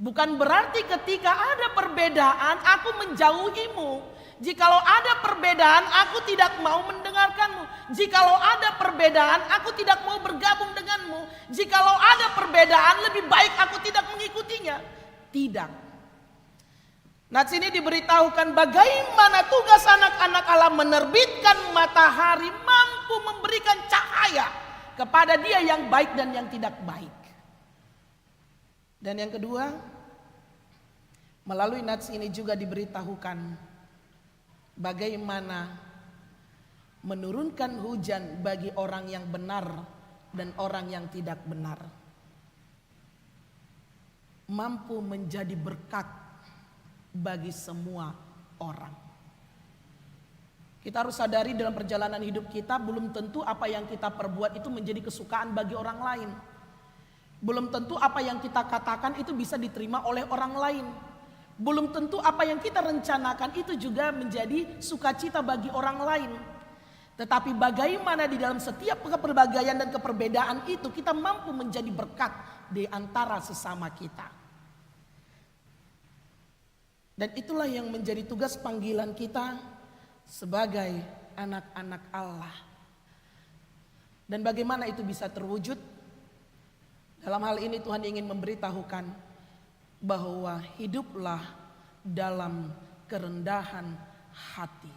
Bukan berarti ketika ada perbedaan aku menjauhimu. Jikalau ada perbedaan aku tidak mau mendengarkanmu. Jikalau ada perbedaan aku tidak mau bergabung denganmu. Jikalau ada perbedaan lebih baik aku tidak mengikutinya. Tidak. Nah, sini diberitahukan bagaimana tugas anak-anak Allah menerbitkan matahari, mampu memberikan cahaya kepada dia yang baik dan yang tidak baik. Dan yang kedua, melalui nats ini juga diberitahukan bagaimana menurunkan hujan bagi orang yang benar dan orang yang tidak benar. Mampu menjadi berkat bagi semua orang. Kita harus sadari dalam perjalanan hidup kita belum tentu apa yang kita perbuat itu menjadi kesukaan bagi orang lain. Belum tentu apa yang kita katakan itu bisa diterima oleh orang lain. Belum tentu apa yang kita rencanakan itu juga menjadi sukacita bagi orang lain. Tetapi bagaimana di dalam setiap keperbedaan dan keperbedaan itu kita mampu menjadi berkat di antara sesama kita. Dan itulah yang menjadi tugas panggilan kita sebagai anak-anak Allah. Dan bagaimana itu bisa terwujud? Dalam hal ini Tuhan ingin memberitahukan bahwa hiduplah dalam kerendahan hati.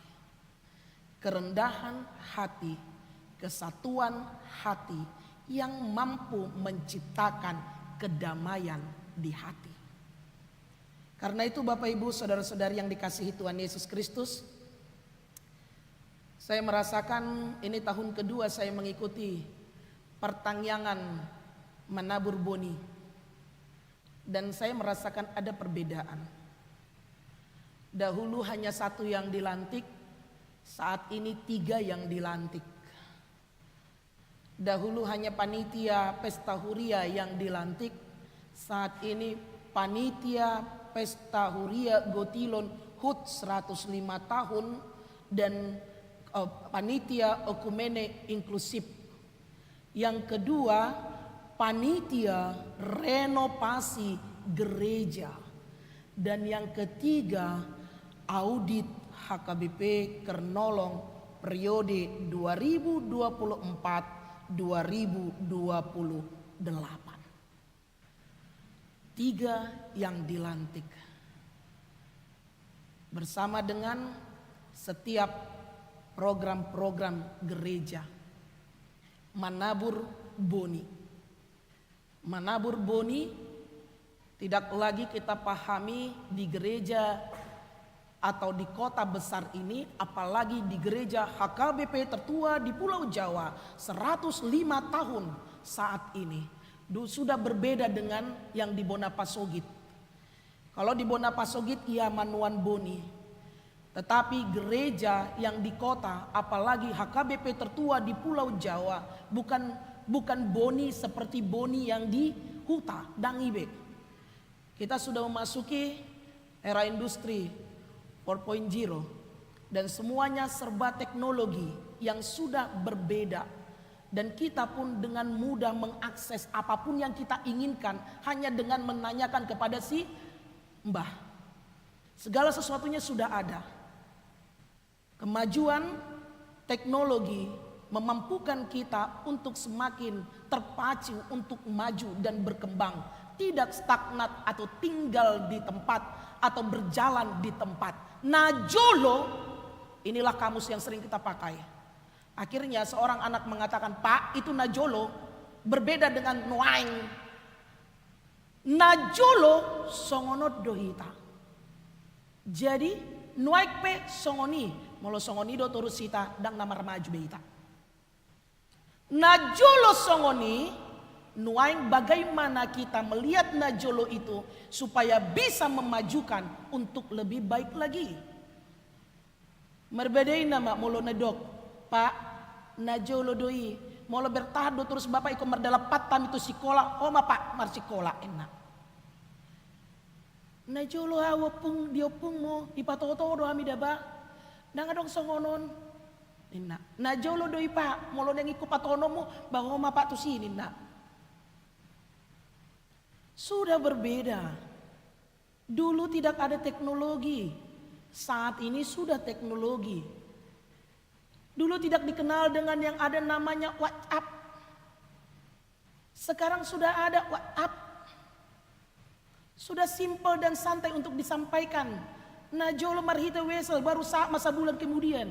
Kerendahan hati, kesatuan hati yang mampu menciptakan kedamaian di hati. Karena itu Bapak Ibu saudara-saudari yang dikasihi Tuhan Yesus Kristus, saya merasakan ini tahun kedua saya mengikuti pertangyangan menabur boni. Dan saya merasakan ada perbedaan. Dahulu hanya satu yang dilantik, saat ini 3 yang dilantik. Dahulu hanya panitia pesta huria yang dilantik, saat ini panitia pesta huria Gotilon HUT 105 tahun dan panitia okumene inklusif. Yang kedua, panitia renovasi gereja. Dan yang ketiga, audit HKBP Kernolong periode 2024-2028. 3 yang dilantik. Bersama dengan setiap program-program gereja. Menabur boni. Menabur boni tidak lagi kita pahami di gereja atau di kota besar ini, apalagi di gereja HKBP tertua di Pulau Jawa 105 tahun saat ini. Sudah berbeda dengan yang di Bonapasogit. Kalau di Bonapasogit ia manuan boni. Tetapi gereja yang di kota, apalagi HKBP tertua di Pulau Jawa, bukan boni seperti boni yang di Huta dan Ibe. Kita sudah memasuki era industri 4.0 dan semuanya serba teknologi yang sudah berbeda. Dan kita pun dengan mudah mengakses apapun yang kita inginkan hanya dengan menanyakan kepada si mbah. Segala sesuatunya sudah ada. Kemajuan teknologi memampukan kita untuk semakin terpacu untuk maju dan berkembang. Tidak stagnat atau tinggal di tempat atau berjalan di tempat. Najolo Inilah kamus yang sering kita pakai. Akhirnya seorang anak mengatakan, "Pak, itu najolo berbeda dengan nuaing. Najolo songonot dohita." Jadi nuaik pe songoni, molo songoni do turut sita dang namar maju beita. Najolo songoni, nuaing bagaimana kita melihat najolo itu supaya bisa memajukan untuk lebih baik lagi. Merbedain nama molo nadok, Pak, najolo doi, molo bertahan do terus bapak iko merdalapat tam itu sikola, oh ma pak mar sikola enak. Najolo hawa pung diopung mo ipatoto do ami daba, nang adong songonon, enak. Najolo doi pak, molo nang iko patono mo, bahwa ma pak tu sini nak. Sudah berbeda. Dulu tidak ada teknologi, saat ini sudah teknologi. Dulu tidak dikenal dengan yang ada namanya WhatsApp. Sekarang sudah ada WhatsApp. Sudah simpel dan santai untuk disampaikan. Najolo marhita wesel baru masa bulan kemudian.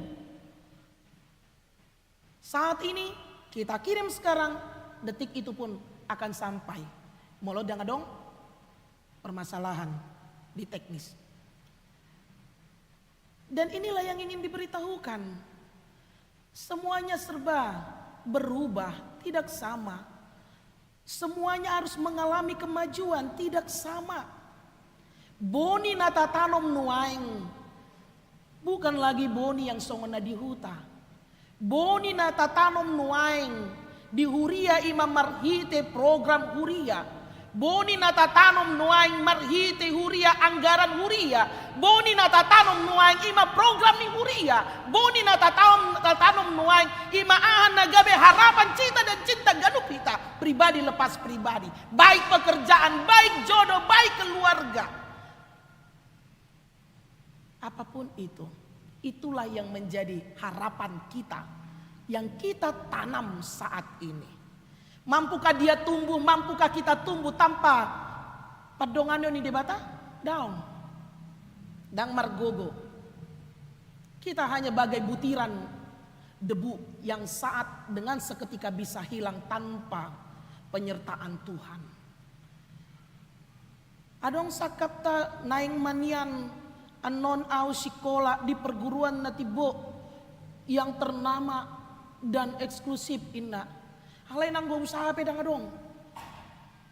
Saat ini kita kirim sekarang, detik itu pun akan sampai. Molo jangan dong permasalahan di teknis. Dan inilah yang ingin diberitahukan. Semuanya serba berubah, tidak sama. Semuanya harus mengalami kemajuan, tidak sama. Boni nata tanom nuaing, bukan lagi boni yang songona di huta. Boni nata tanom nuaing, di huria imam marhite program huria. Boni nata tanom nuaing marhite huria anggaran huria. Boni nata tanom nuaing ima program ni huria. Boni nata tanom nuaing ima ahan nagabe harapan cita dan cinta ganup kita. Pribadi lepas pribadi. Baik pekerjaan, baik jodoh, baik keluarga. Apapun itu. Itulah yang menjadi harapan kita. Yang kita tanam saat ini. Mampukah dia tumbuh, mampukah kita tumbuh tanpa padongannya ni debata? Down. Dang margogo. Kita hanya bagai butiran debu yang saat dengan seketika bisa hilang tanpa penyertaan Tuhan. Adong sakapta naing manian anon au sikola di perguruan natibo yang ternama dan eksklusif inna. Halai nang go usaha pedang adong.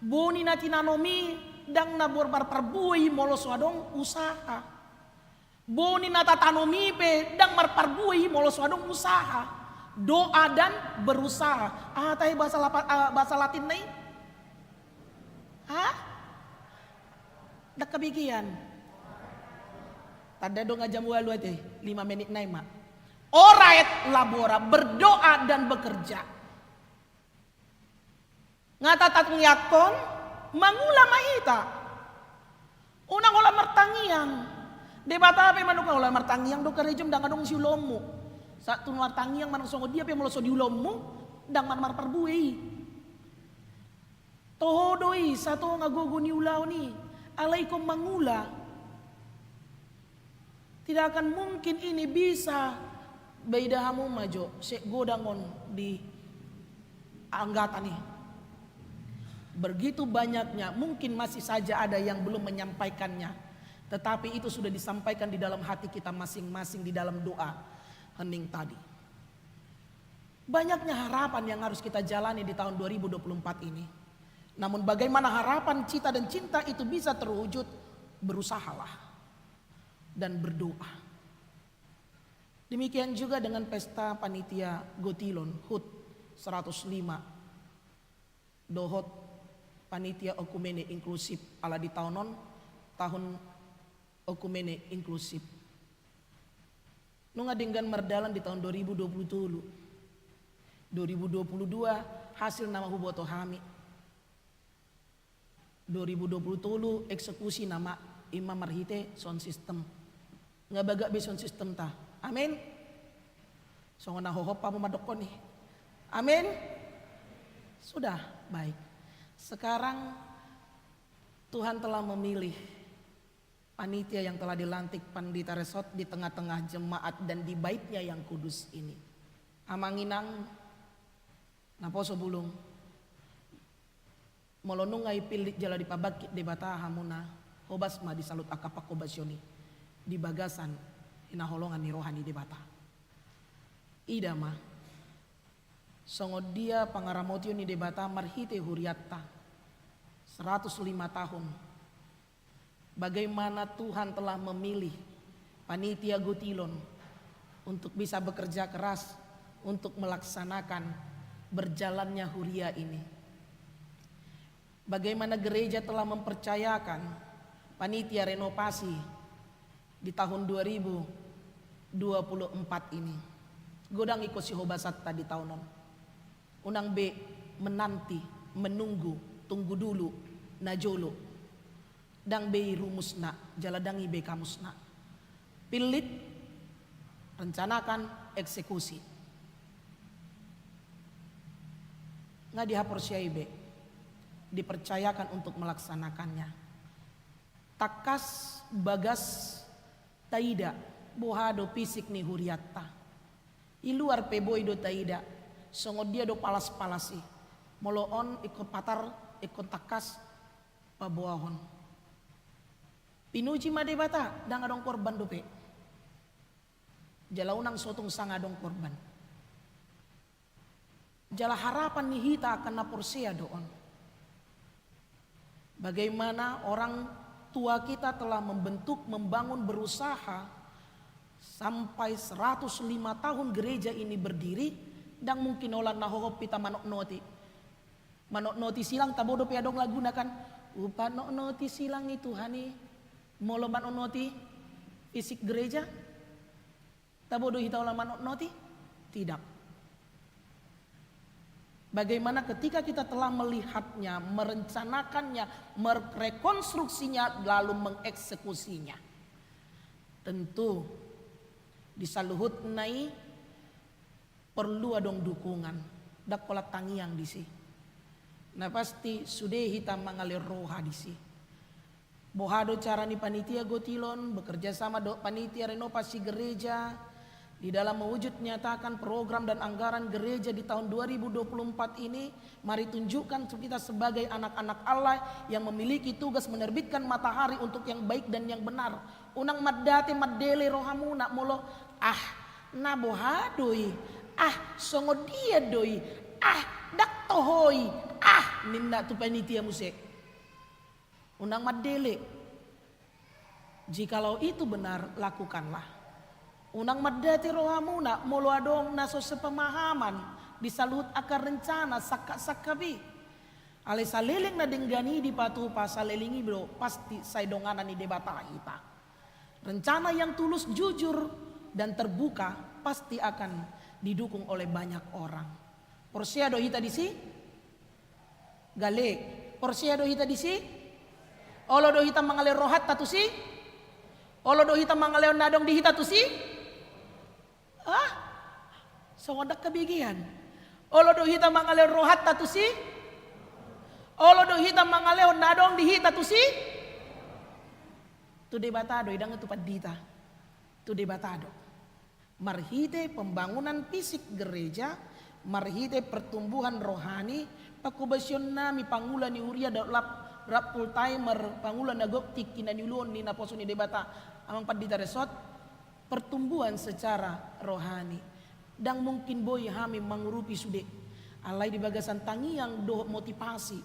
Boni nati nanomi dang nabor parbuai molos adong usaha. Boni nata tanomi pe dang marparbuai molos adong usaha. Doa dan berusaha. Ah tahi bahasa Latin nih? Hah? Dak kebikian. Tada dong ngajam walu ate 5 menit nai mak. Orait labora berdoa dan bekerja. Ngatatat ngiyakon mangula mahita. Unang olah martangiang. Debata apa manuka olah martangiang do karejum dang adong siulomu. Satu martangiang manang songo dia pe moloso diulomu dang man marparbuei. Tohodoi satu ngagogo ni ulau ni. Alaikum mangula. Tidak akan mungkin ini bisa beidahamu majo sek godangon di anggatan nih. Begitu banyaknya, mungkin masih saja ada yang belum menyampaikannya. Tetapi itu sudah disampaikan di dalam hati kita masing-masing di dalam doa hening tadi. Banyaknya harapan yang harus kita jalani di tahun 2024 ini. Namun bagaimana harapan, cita dan cinta itu bisa terwujud, berusahalah dan berdoa. Demikian juga dengan pesta panitia Gotilon HUT 105 Dohot panitia okumene inklusif ala di tahunon tahun okumene inklusif. Nunga dengan merdalan di tahun 2022 hasil nama huboto hami. 2020 eksekusi nama imam marhite sound system. Nggak baga be sound system ta. Amin. Songona hohopa pemadokon nih. Amin. Sudah baik. Sekarang Tuhan telah memilih panitia yang telah dilantik Pandita Resot di tengah-tengah jemaat dan di baitnya yang kudus ini. Amanginang naposo bulung molonungai pilit jala di pabakit di bata hamuna hobas ma di salut akapak kobasyoni di bagasan hinaholongan ni rohani di bata. Ida ma songod dia pangaramotio ni di bata marhite huriatta 105 tahun. Bagaimana Tuhan telah memilih panitia Gutilon untuk bisa bekerja keras untuk melaksanakan berjalannya huria ini. Bagaimana gereja telah mempercayakan panitia renovasi di tahun 2024 ini. Godang ikut si hobasat tadi tahunon. Unang B menanti, menunggu, tunggu dulu, najolo. Dang bei rumusna, jaladangi bei kamusna. Pilit, rencanakan, eksekusi. Nggak dihapor syaibe, dipercayakan untuk melaksanakannya. Takas bagas taida, bohado fisik ni huriatta. Iluar peboy do taida, songod dia do palas-palasi. Moloon ikut patar, ikut takas, pabuahon. Pinuji made bata dang adong korban dope. Jala unang sotong sang adong korban. Jala harapan ni hita akan naporsea doon. Bagaimana orang tua kita telah membentuk, membangun, berusaha sampai 105 tahun gereja ini berdiri dan mungkin olah nahohop pita manok noti. Manok noti silang tabodo pe adong lagunakan upanok noti silang itu hani molo manok noti fisik gereja tabodo hita olah manok noti tidak. Bagaimana ketika kita telah melihatnya, merencanakannya, merekonstruksinya, lalu mengeksekusinya. Tentu disaluhut nai perlu adong dukungan. Dak kolat tangiang disi. Nah pasti sudah hitam mengalir roha disi. Bohado cara ni panitia Gutilon bekerja sama do panitia renovasi gereja. Di dalam mewujud nyatakan program dan anggaran gereja di tahun 2024 ini, mari tunjukkan kita sebagai anak-anak Allah yang memiliki tugas menerbitkan matahari untuk yang baik dan yang benar. Unang maddate maddele rohamuna molo nabohadoi, songodia doi, dak tohoi, ninda tu panitia musik. Unang maddele. Jikalau itu benar, lakukanlah. Unang maddati rohamuna molo adong naso sepemahaman disalut akar rencana sakka-sakkabi. Ale saliling na denggani di patu pasalelingi bro pasti saidonganan ni debata hita. Rencana yang tulus, jujur dan terbuka pasti akan didukung oleh banyak orang. Porsiado hita disi? Gale. Porsiado hita disi? Olo do hita mangalir rohat tatusi? Olo do hita mangalir nadong di hita tusi? Songodak kebigian. Olo do hita mangaleo rohat tatusi. Olo do hita mangaleo nadong di hita tusi. Tu debatado idang itu padita. Tu debatado. Marhite pembangunan fisik gereja, marhite pertumbuhan rohani, pakubasyon nami pangulan ni Uria lap full timer pangulan nagoptik kinaniulon ni naposo ni debata amang padita resort. Pertumbuhan secara rohani. Dan mungkin boy hami mangurupi sude. Alai di bagasan tangiang do motivasi.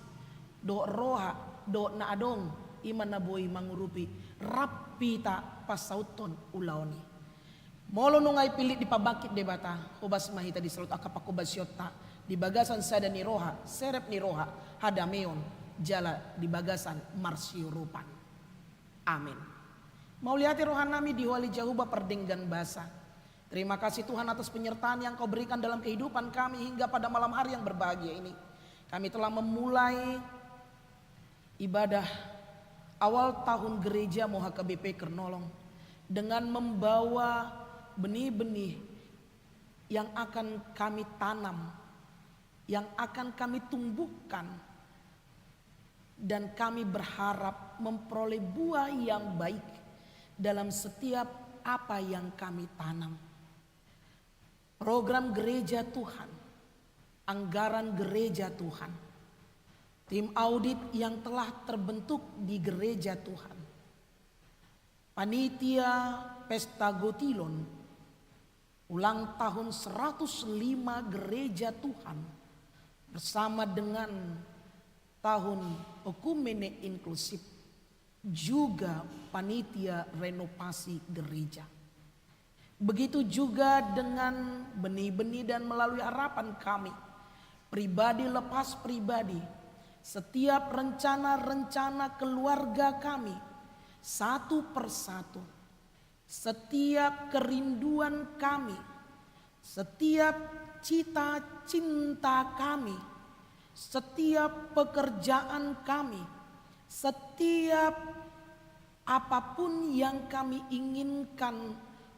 Do roha, do naadong. Iman na boy mangurupi. Rapita pasauton ulaoni. Molo nungay pilit di pabakit debata. Hubas mahita di salut akapakubasyota. Di bagasan sada ni roha. Serep ni roha. Hadameon. Jala di bagasan marsiurupan. Amin. Mau lihat rohan nami di wali jahuba perdenggan basa. Terima kasih Tuhan atas penyertaan yang kau berikan dalam kehidupan kami hingga pada malam hari yang berbahagia ini. Kami telah memulai ibadah awal tahun gereja Moha KBP Kernolong dengan membawa benih-benih yang akan kami tanam, yang akan kami tumbuhkan, dan kami berharap memperoleh buah yang baik dalam setiap apa yang kami tanam. Program gereja Tuhan, anggaran gereja Tuhan, tim audit yang telah terbentuk di gereja Tuhan, panitia Pesta Gotilon, ulang tahun 105 gereja Tuhan, bersama dengan tahun Okumene Inklusif, juga panitia renovasi gereja. Begitu juga dengan benih-benih dan melalui harapan kami, pribadi lepas pribadi, setiap rencana-rencana keluarga kami, satu persatu, setiap kerinduan kami, setiap cita-cinta kami, setiap pekerjaan kami, setiap apapun yang kami inginkan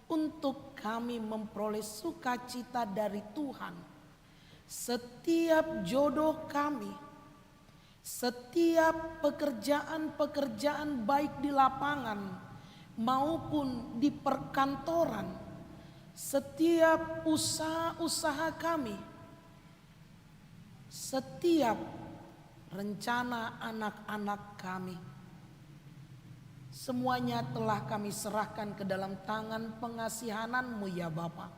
untuk kami memperoleh sukacita dari Tuhan, setiap jodoh kami, setiap pekerjaan-pekerjaan baik di lapangan maupun di perkantoran, setiap usaha-usaha kami, setiap rencana anak-anak kami, semuanya telah kami serahkan ke dalam tangan pengasihan-Mu ya Bapa.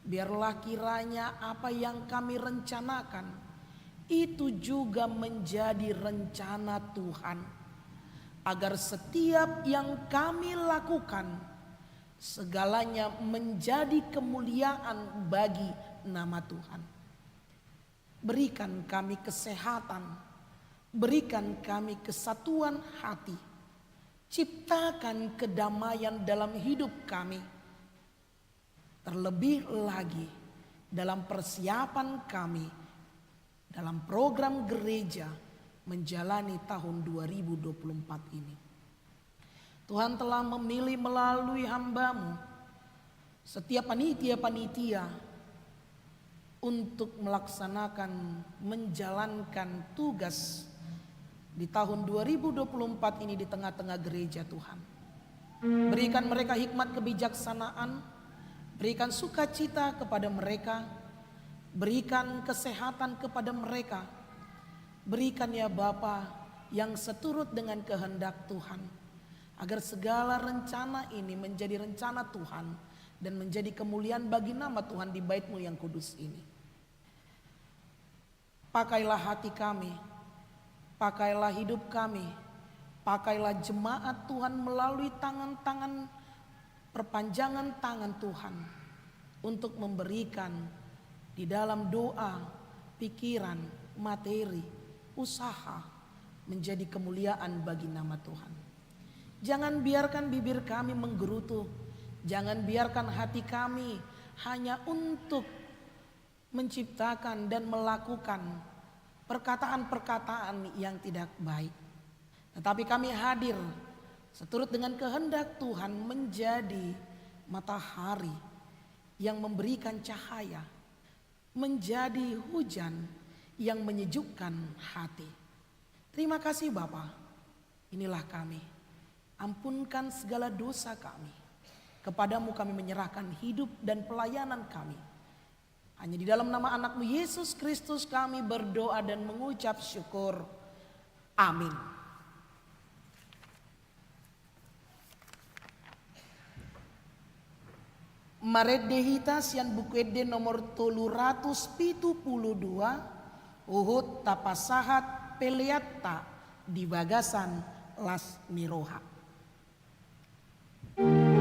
Biarlah kiranya apa yang kami rencanakan itu juga menjadi rencana Tuhan, agar setiap yang kami lakukan segalanya menjadi kemuliaan bagi nama Tuhan. Berikan kami kesehatan, berikan kami kesatuan hati, ciptakan kedamaian dalam hidup kami. Terlebih lagi dalam persiapan kami dalam program gereja menjalani tahun 2024 ini. Tuhan telah memilih melalui hamba-Mu setiap panitia-panitia untuk melaksanakan, menjalankan tugas di tahun 2024 ini di tengah-tengah gereja Tuhan. Berikan mereka hikmat kebijaksanaan, berikan sukacita kepada mereka, berikan kesehatan kepada mereka. Berikan ya Bapa yang seturut dengan kehendak Tuhan, agar segala rencana ini menjadi rencana Tuhan dan menjadi kemuliaan bagi nama Tuhan di bait-Mu yang kudus ini. Pakailah hati kami, pakailah hidup kami, pakailah jemaat Tuhan melalui tangan-tangan, perpanjangan tangan Tuhan untuk memberikan di dalam doa, pikiran, materi, usaha menjadi kemuliaan bagi nama Tuhan. Jangan biarkan bibir kami menggerutu, jangan biarkan hati kami hanya untuk menciptakan dan melakukan perkataan-perkataan yang tidak baik. Tetapi kami hadir seturut dengan kehendak Tuhan menjadi matahari yang memberikan cahaya, menjadi hujan yang menyejukkan hati. Terima kasih Bapa, inilah kami. Ampunkan segala dosa kami. Kepadamu kami menyerahkan hidup dan pelayanan kami. Hanya di dalam nama anak-Mu Yesus Kristus kami berdoa dan mengucap syukur. Amin. Maredehita sian bukuede nomor 372 Uhud tapasahat peleatta di bagasan Las Miroha. Oh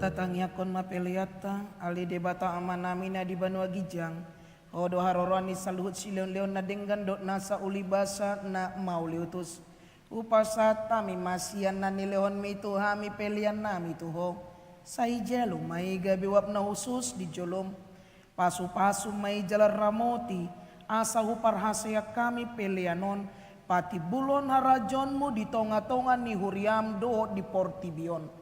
tatangiakon mapeliata ali debata amanamina di Banua Gijang odo harorani saluhut sileon-leon na denggan dot nasa ulibasa na mauliutus upasa tami masian na nilehon mi tuhami pelian nami tuho sai jelo mai gabi wap na husus di jolom pasu-pasu mai jalan ramoti asa hupar hasaya kami pelianon pati bulon harajonmu di tonga-tonga ni huriam do di portibion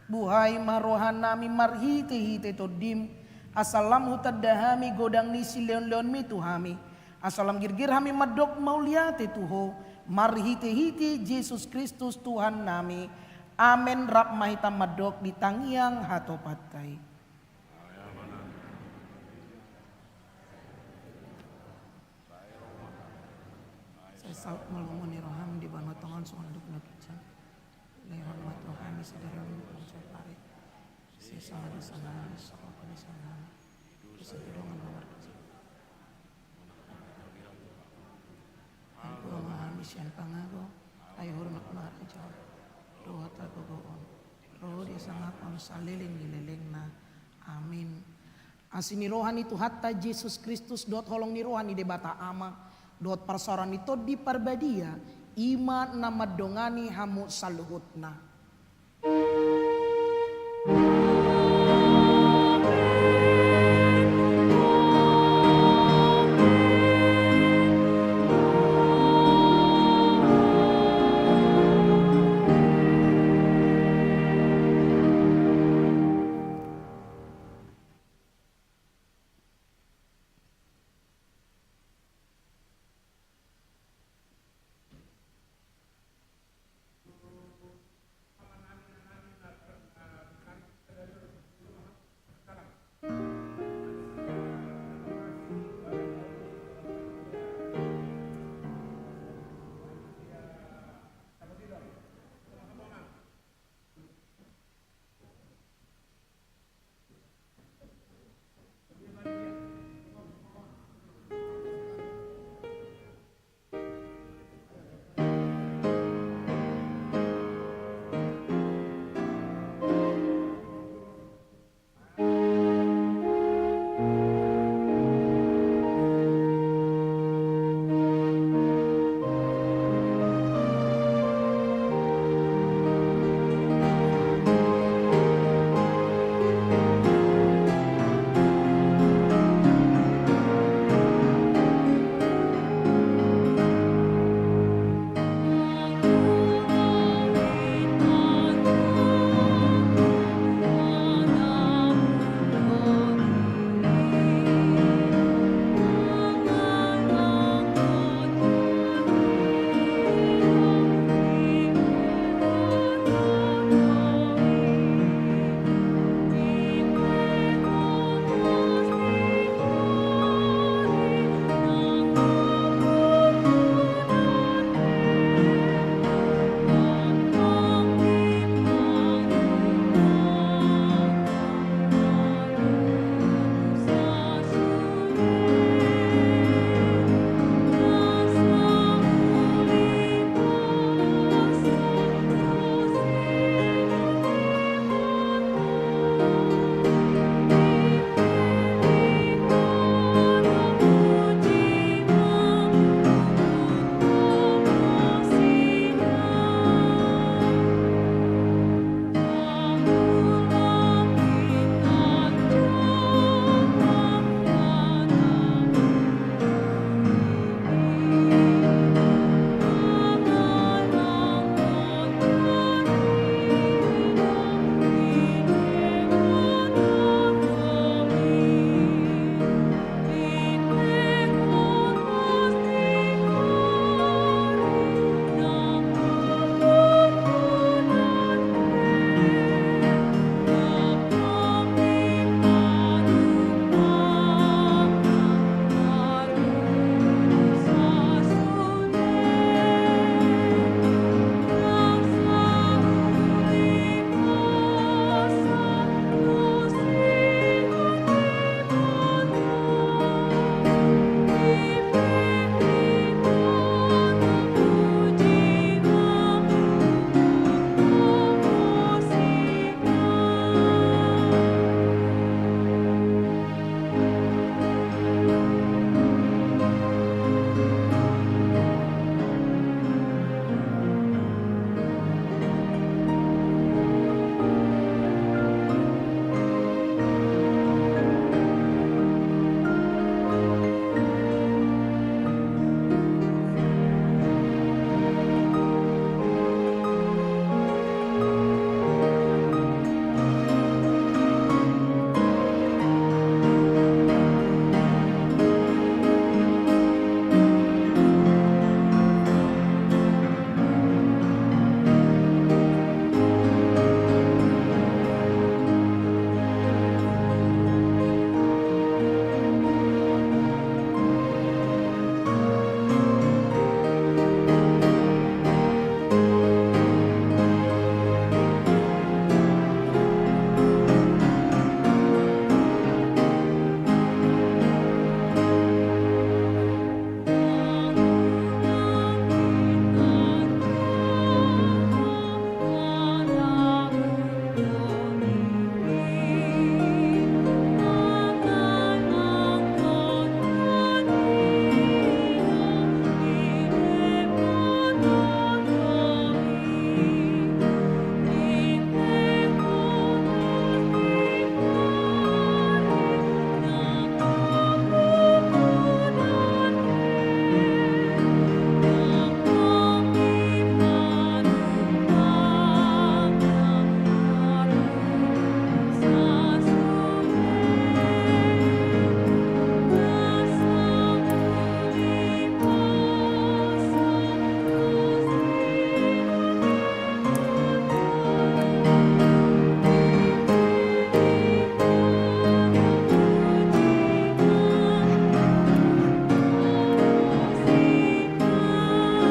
buhay marohan nami marhite-hite to dim asalam hutadahami godang ni sileon-leon mi tuhami asalam girgir hami madok mauliate tuho marhite-hite Yesus Kristus Tuhan nami amen rap mahita madok di tangiang hatopatay. Saya saut malumuni roham di bawah tangan sonduk nakijang lehon matu kami sederhana mencari parit sisa di sana sekolah di sana kesedongan luar kecil aku memahami sian pangago ayo hormat maraja roh tak gogoon roh dia sangat saliling dililing na amin asini rohani tu hatta Yesus Kristus dot holong ni rohani debata ama dot persoran itu di parbadia iman nama dongani hamu saluhutna